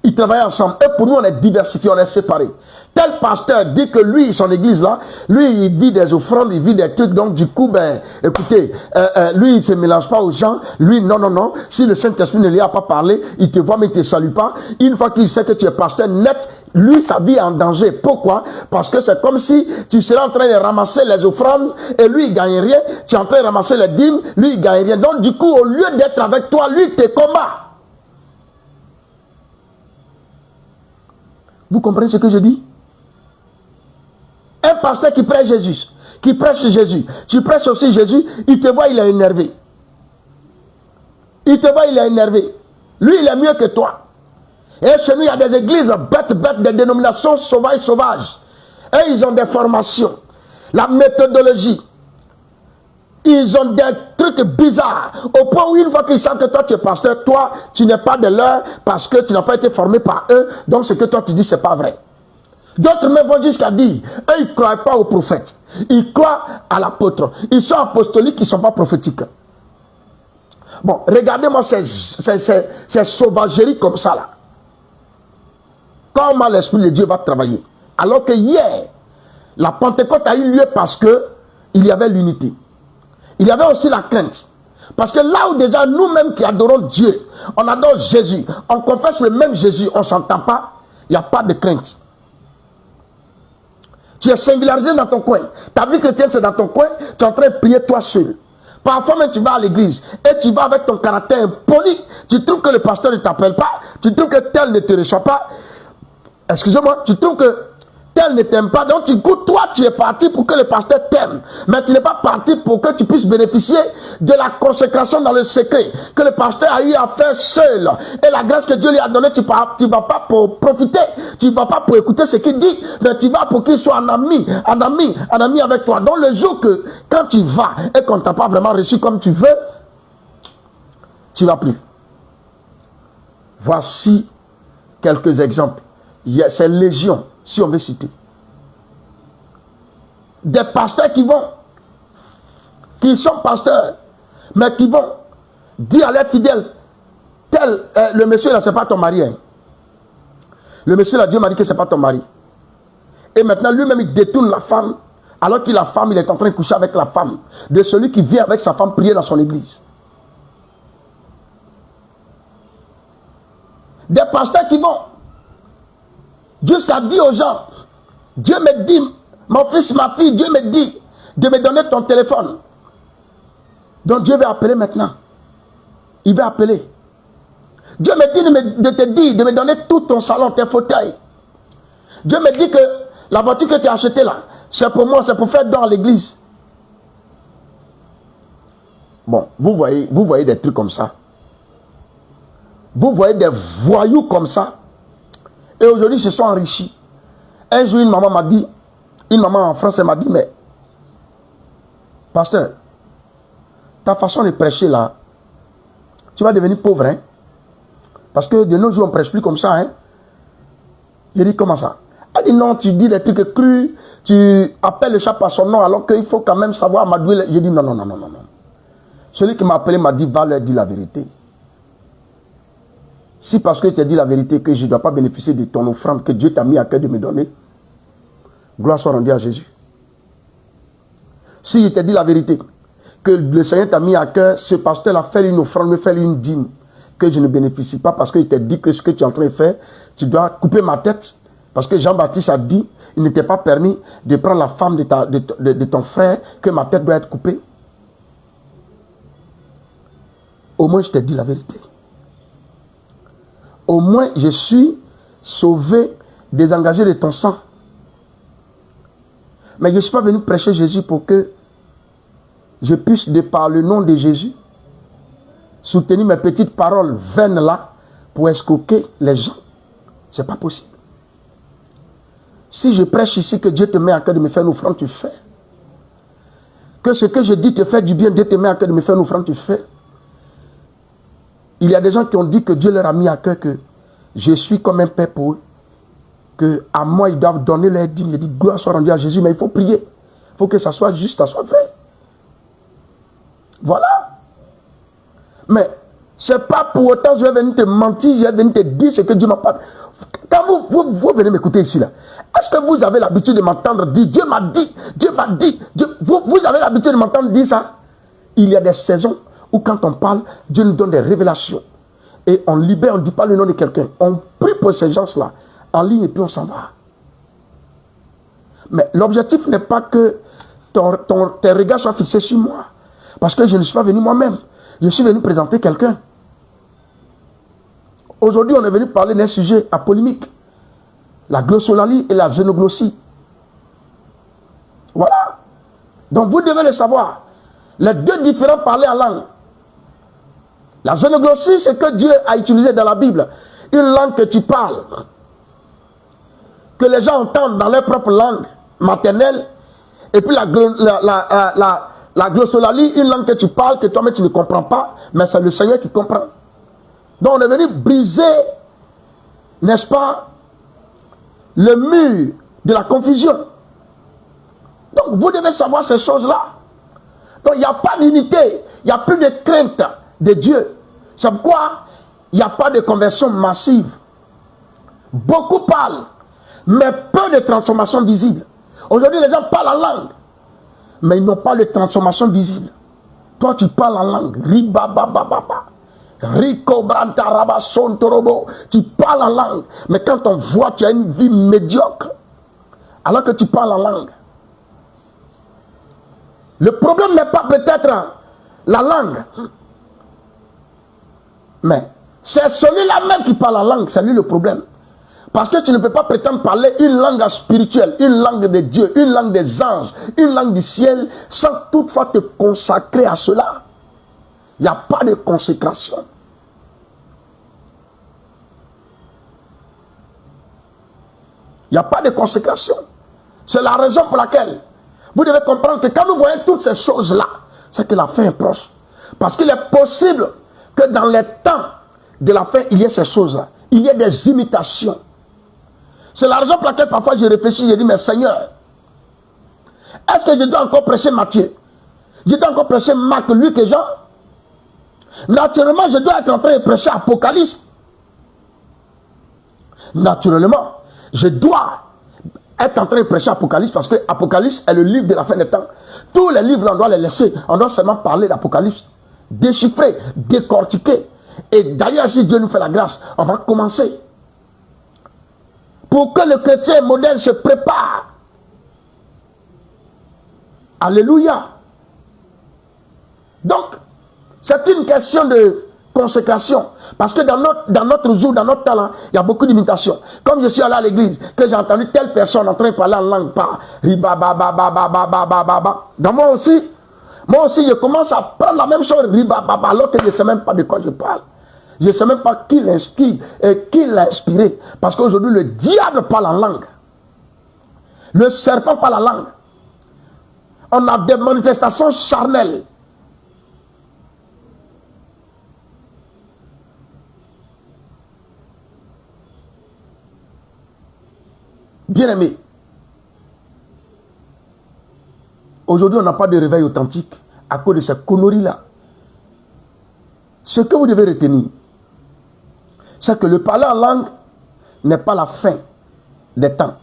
Ils travaillaient ensemble. Et pour nous, on est diversifiés, on est séparés. Tel pasteur dit que lui, son église là, lui, il vit des offrandes, il vit des trucs. Donc, du coup, ben, écoutez, lui, il ne se mélange pas aux gens. Lui, non, non, non. Si le Saint-Esprit ne lui a pas parlé, il te voit, mais il ne te salue pas. Une fois qu'il sait que tu es pasteur net, lui, sa vie est en danger. Pourquoi? Parce que c'est comme si tu serais en train de ramasser les offrandes et lui, il ne gagne rien. Tu es en train de ramasser les dîmes, lui, il ne gagne rien. Donc, du coup, au lieu d'être avec toi, lui, il te combat. Vous comprenez ce que je dis? Un pasteur qui prêche Jésus, qui prêche Jésus, tu prêches aussi Jésus, il te voit, il est énervé. Il te voit, il est énervé. Lui, il est mieux que toi. Et chez nous, il y a des églises bêtes, des dénominations sauvages. Et ils ont des formations. La méthodologie. Ils ont des trucs bizarres. Au point où une fois qu'ils savent que toi, tu es pasteur, toi, tu n'es pas de leur parce que tu n'as pas été formé par eux. Donc, ce que toi, tu dis, ce n'est pas vrai. D'autres même vont jusqu'à dire, eux, ils ne croient pas aux prophètes. Ils croient à l'apôtre. Ils sont apostoliques, ils ne sont pas prophétiques. Bon, regardez-moi ces sauvageries comme ça, là. Comment l'Esprit de Dieu va travailler? Alors que hier, la Pentecôte a eu lieu parce qu'il y avait l'unité. Il y avait aussi la crainte. Parce que là où déjà nous-mêmes qui adorons Dieu, on adore Jésus, on confesse le même Jésus, on ne s'entend pas, il n'y a pas de crainte. Tu es singularisé dans ton coin. Ta vie chrétienne, c'est dans ton coin. Tu es en train de prier toi seul. Parfois même, tu vas à l'église et tu vas avec ton caractère impoli. Tu trouves que le pasteur ne t'appelle pas. Tu trouves que tel ne te reçoit pas. Excusez-moi, tu trouves que tel ne t'aime pas. Donc, du coup, toi, tu es parti pour que le pasteur t'aime. Mais tu n'es pas parti pour que tu puisses bénéficier de la consécration dans le secret que le pasteur a eu à faire seul. Et la grâce que Dieu lui a donnée, tu ne vas pas pour profiter. Tu ne vas pas pour écouter ce qu'il dit. Mais tu vas pour qu'il soit un ami avec toi. Donc, le jour que, quand tu vas et qu'on ne t'a pas vraiment reçu comme tu veux, tu ne vas plus. Voici quelques exemples. C'est légion. Si on veut citer. Des pasteurs qui sont pasteurs, mais qui vont dire à leurs fidèles, tel, le monsieur là, c'est pas ton mari. Hein. Le monsieur là, Dieu m'a dit que c'est pas ton mari. Et maintenant, lui-même, il détourne la femme, alors que la femme, il est en train de coucher avec la femme de celui qui vient avec sa femme prier dans son église. Des pasteurs qui vont jusqu'à dire aux gens, Dieu me dit, mon fils, ma fille, Dieu me dit de me donner ton téléphone. Donc Dieu va appeler maintenant. Il va appeler. Dieu me dit de te dire, de me donner tout ton salon, tes fauteuils. Dieu me dit que la voiture que tu as achetée là, c'est pour moi, c'est pour faire don à l'église. Bon, vous voyez des trucs comme ça. Vous voyez des voyous comme ça. Et aujourd'hui, ils se sont enrichis. Un jour, une maman m'a dit, une maman en France, elle m'a dit, mais, pasteur, ta façon de prêcher là, tu vas devenir pauvre, hein? Parce que de nos jours, on ne prêche plus comme ça, hein? J'ai dit, comment ça? Elle dit, non, tu dis des trucs crus, tu appelles le chat par son nom, alors qu'il faut quand même savoir amadouer. J'ai dit, non. Celui qui m'a appelé m'a dit, va leur dire la vérité. Si parce que tu as dit la vérité que je ne dois pas bénéficier de ton offrande que Dieu t'a mis à cœur de me donner, gloire soit rendue à Jésus. Si je t'ai dit la vérité, que le Seigneur t'a mis à cœur, ce pasteur a fait une offrande, me fait une dîme, que je ne bénéficie pas parce qu'il t'a dit que ce que tu es en train de faire, tu dois couper ma tête. Parce que Jean-Baptiste a dit, il n'était pas permis de prendre la femme de ton frère, que ma tête doit être coupée. Au moins, je t'ai dit la vérité. Au moins, je suis sauvé, désengagé de ton sang. Mais je ne suis pas venu prêcher Jésus pour que je puisse, de par le nom de Jésus, soutenir mes petites paroles vaines là pour escroquer les gens. Ce n'est pas possible. Si je prêche ici que Dieu te met à cœur de me faire une offrande, tu fais. Que ce que je dis te fait du bien, Dieu te met à cœur de me faire une offrande, tu fais. Il y a des gens qui ont dit que Dieu leur a mis à cœur que je suis comme un père pour eux. qu'à moi, ils doivent donner leur dîme. Il dit, gloire soit rendue à Jésus, mais il faut prier. Il faut que ça soit juste, ça soit vrai. Voilà. Mais ce n'est pas pour autant que je vais venir te mentir, je vais venir te dire ce que Dieu m'a pas. Quand vous venez m'écouter ici, là, est-ce que vous avez l'habitude de m'entendre dire, Dieu m'a dit, Dieu m'a dit, vous avez l'habitude de m'entendre dire ça? Il y a des saisons où quand on parle, Dieu nous donne des révélations. Et on libère, on ne dit pas le nom de quelqu'un. On prie pour ces gens-là, en ligne, et puis on s'en va. Mais l'objectif n'est pas que tes regards soient fixés sur moi. Parce que je ne suis pas venu moi-même. Je suis venu présenter quelqu'un. Aujourd'hui, on est venu parler d'un sujet à polémique. La glossolalie et la xénoglossie. Voilà. Donc vous devez le savoir. Les deux différents parler en langue. La xénoglossie, c'est que Dieu a utilisé dans la Bible. Une langue que tu parles. Que les gens entendent dans leur propre langue maternelle. Et puis la glossolalie, une langue que tu parles, que toi-même tu ne comprends pas. Mais c'est le Seigneur qui comprend. Donc on est venu briser, n'est-ce pas, le mur de la confusion. Donc vous devez savoir ces choses-là. Donc il n'y a pas d'unité, il n'y a plus de crainte de Dieu. C'est pourquoi il n'y a pas de conversion massive. Beaucoup parlent, mais peu de transformation visible. Aujourd'hui les gens parlent en langue, mais ils n'ont pas de transformation visible. Toi tu parles en langue, ribabababa. Rico Brantaraba Sontorobo, tu parles en langue, mais quand on voit tu as une vie médiocre, alors que tu parles en langue. Le problème n'est pas peut-être la langue, mais c'est celui-là même qui parle en langue, c'est lui le problème. Parce que tu ne peux pas prétendre parler une langue spirituelle, une langue de Dieu, une langue des anges, une langue du ciel, sans toutefois te consacrer à cela. Il n'y a pas de consécration. Il n'y a pas de consécration. C'est la raison pour laquelle vous devez comprendre que quand nous voyons toutes ces choses-là, c'est que la fin est proche. Parce qu'il est possible que dans les temps de la fin, il y ait ces choses-là. Il y ait des imitations. C'est la raison pour laquelle parfois je réfléchis, je dis, mais Seigneur, est-ce que je dois encore prêcher Matthieu? Je dois encore prêcher Marc, Luc et Jean? Naturellement, je dois être en train de prêcher Apocalypse. Naturellement, je dois être en train de prêcher Apocalypse parce que Apocalypse est le livre de la fin des temps. Tous les livres, on doit les laisser. On doit seulement parler d'Apocalypse. Déchiffrer, décortiquer. Et d'ailleurs, si Dieu nous fait la grâce, on va commencer. Pour que le chrétien moderne se prépare. Alléluia. Donc, c'est une question de consécration. Parce que dans notre jour, dans notre temps, il y a beaucoup d'imitations. Comme je suis allé à l'église, que j'ai entendu telle personne en train de parler en langue, pas ribababababababababa. Donc moi aussi, je commence à prendre la même chose, ribababa, alors que je ne sais même pas de quoi je parle. Je ne sais même pas qui l'a inspiré. Parce qu'aujourd'hui, le diable parle en langue. Le serpent parle en langue. On a des manifestations charnelles. Bien-aimé, aujourd'hui on n'a pas de réveil authentique à cause de cette connerie-là. Ce que vous devez retenir, c'est que le parler en langue n'est pas la fin des temps.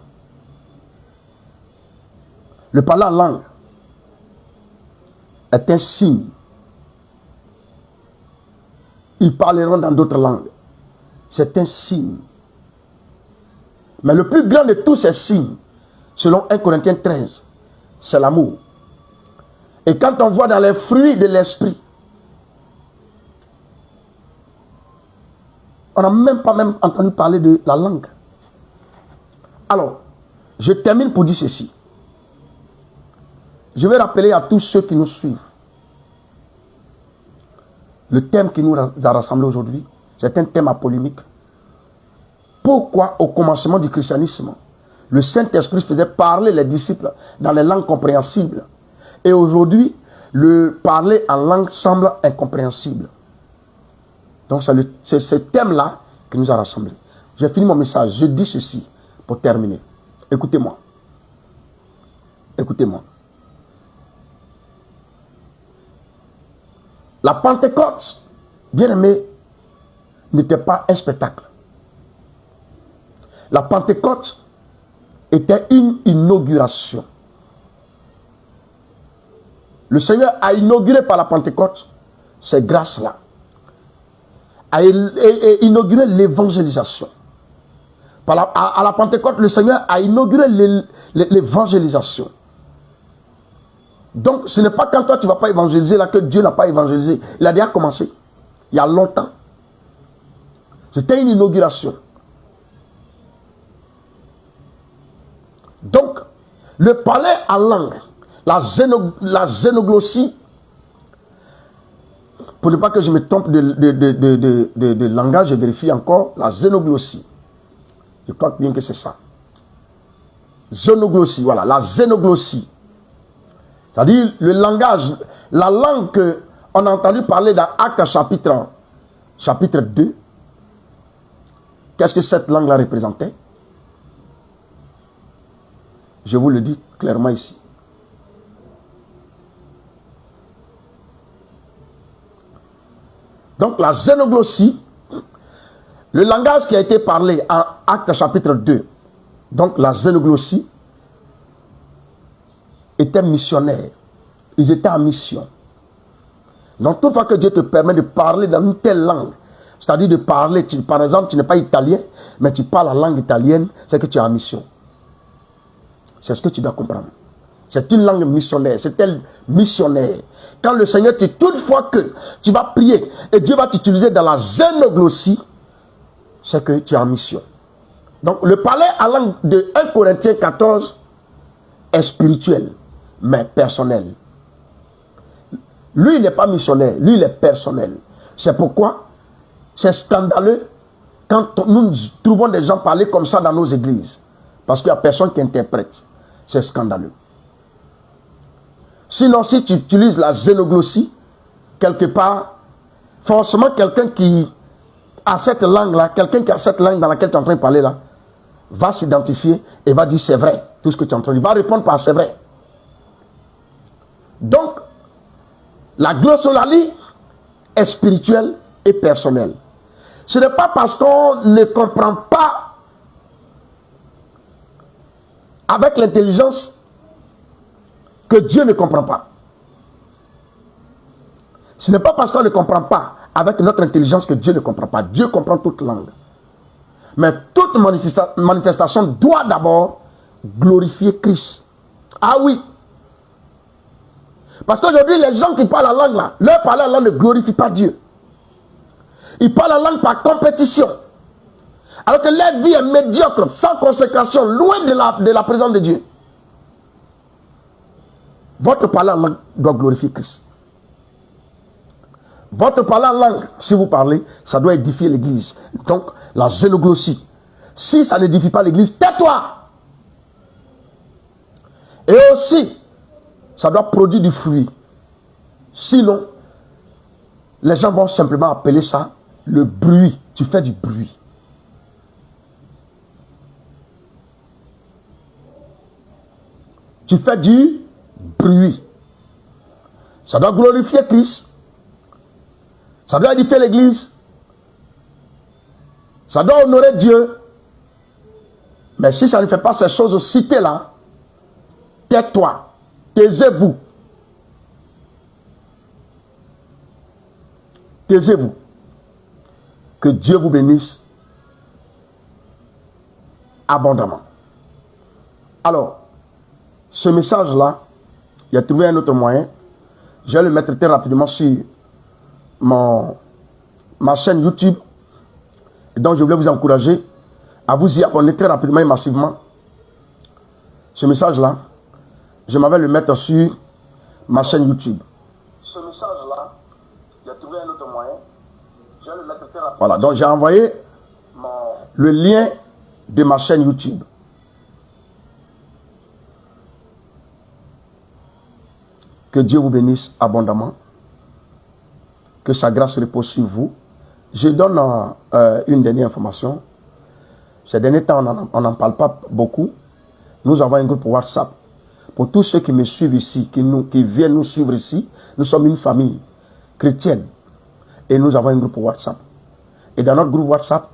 Le parler en langue est un signe. Ils parleront dans d'autres langues. C'est un signe. Mais le plus grand de tous ces signes, selon 1 Corinthiens 13, c'est l'amour. Et quand on voit dans les fruits de l'esprit, on n'a même pas entendu parler de la langue. Alors, je termine pour dire ceci. Je vais rappeler à tous ceux qui nous suivent. Le thème qui nous a rassemblés aujourd'hui, c'est un thème à polémique. Pourquoi, au commencement du christianisme, le Saint-Esprit faisait parler les disciples dans les langues compréhensibles, et aujourd'hui, le parler en langue semble incompréhensible. Donc, c'est ce thème-là qui nous a rassemblés. J'ai fini mon message. Je dis ceci pour terminer. Écoutez-moi. Écoutez-moi. La Pentecôte, bien aimé, n'était pas un spectacle. La Pentecôte était une inauguration. Le Seigneur a inauguré par la Pentecôte ces grâces-là. A inauguré l'évangélisation. À la Pentecôte, le Seigneur a inauguré l'évangélisation. Donc, ce n'est pas quand toi tu ne vas pas évangéliser là que Dieu n'a pas évangélisé. Il a déjà commencé. Il y a longtemps. C'était une inauguration. Donc, le parler en langue, la xénoglossie, pour ne pas que je me trompe de langage, je vérifie encore, la xénoglossie. Je crois bien que c'est ça. Xénoglossie, voilà, la xénoglossie. C'est-à-dire le langage, la langue qu'on a entendu parler dans Actes chapitre 2. Qu'est-ce que cette langue-là représentait? Je vous le dis clairement ici. Donc la xénoglossie, le langage qui a été parlé en Actes chapitre 2, donc la xénoglossie, était missionnaire. Ils étaient en mission. Donc, toutefois que Dieu te permet de parler dans une telle langue, c'est-à-dire de parler, par exemple, tu n'es pas italien, mais tu parles la langue italienne, c'est que tu es en mission. C'est ce que tu dois comprendre. C'est une langue missionnaire, c'est elle missionnaire. Quand le Seigneur te dit, toutefois que tu vas prier et Dieu va t'utiliser dans la xénoglossie, c'est que tu es en mission. Donc, le parler en langue de 1 Corinthiens 14 est spirituel, mais personnel. Lui, il n'est pas missionnaire, lui, il est personnel. C'est pourquoi c'est scandaleux quand nous trouvons des gens parler comme ça dans nos églises. Parce qu'il n'y a personne qui interprète. C'est scandaleux. Sinon, si tu utilises la xénoglossie, quelque part, forcément quelqu'un qui a cette langue-là, quelqu'un qui a cette langue dans laquelle tu es en train de parler là, va s'identifier et va dire c'est vrai, tout ce que tu es en train de dire. Il va répondre par c'est vrai. Donc, la glossolalie est spirituelle et personnelle. Ce n'est pas parce qu'on ne comprend pas avec l'intelligence que Dieu ne comprend pas. Ce n'est pas parce qu'on ne comprend pas avec notre intelligence que Dieu ne comprend pas. Dieu comprend toute langue. Mais toute manifestation doit d'abord glorifier Christ. Ah oui. Parce qu'aujourd'hui, les gens qui parlent la langue là, leur parler la langue ne glorifie pas Dieu. Ils parlent la langue par compétition. Alors que leur vie est médiocre, sans consécration, loin de la présence de Dieu. Votre parler en langue doit glorifier Christ. Votre parler en langue, si vous parlez, ça doit édifier l'église. Donc, la xénoglossie. Si ça n'édifie pas l'église, tais-toi. Et aussi, ça doit produire du fruit. Sinon, les gens vont simplement appeler ça le bruit. Tu fais du bruit. Tu fais du bruit. Ça doit glorifier Christ. Ça doit édifier l'église. Ça doit honorer Dieu. Mais si ça ne fait pas ces choses citées là, tais-toi, taisez-vous. Taisez-vous. Que Dieu vous bénisse abondamment. Alors, ce message-là, il a trouvé un autre moyen. Je vais le mettre très rapidement sur ma chaîne YouTube. Et donc, je voulais vous encourager à vous y abonner très rapidement et massivement. Ce message-là, je m'avais le mettre sur ma chaîne YouTube. Ce message-là, il a trouvé un autre moyen. Je vais le mettre très rapidement. Voilà, donc j'ai envoyé le lien de ma chaîne YouTube. Que Dieu vous bénisse abondamment. Que sa grâce repose sur vous. Je donne une dernière information. Ces derniers temps, on n'en parle pas beaucoup. Nous avons un groupe WhatsApp. Pour tous ceux qui me suivent ici, qui viennent nous suivre ici, nous sommes une famille chrétienne. Et nous avons un groupe WhatsApp. Et dans notre groupe WhatsApp,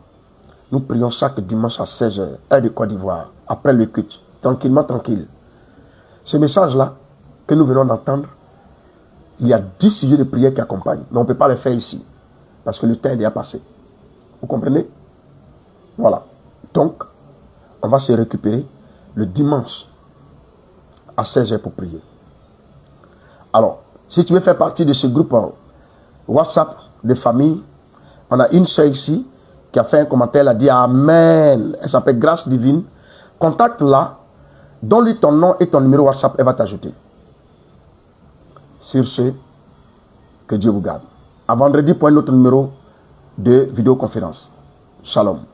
nous prions chaque dimanche à 16h, heure de Côte d'Ivoire, après le culte, tranquillement, tranquille. Ce message-là, que nous venons d'entendre, il y a 10 sujets de prière qui accompagnent. Mais on ne peut pas les faire ici. Parce que le temps est déjà passé. Vous comprenez? Voilà. Donc, on va se récupérer le dimanche à 16h pour prier. Alors, si tu veux faire partie de ce groupe WhatsApp de famille, on a une soeur ici qui a fait un commentaire, elle a dit Amen. Elle s'appelle Grâce Divine. Contacte-la, donne-lui ton nom et ton numéro WhatsApp, elle va t'ajouter. Sur ce, que Dieu vous garde. À vendredi pour un autre numéro de vidéoconférence. Shalom.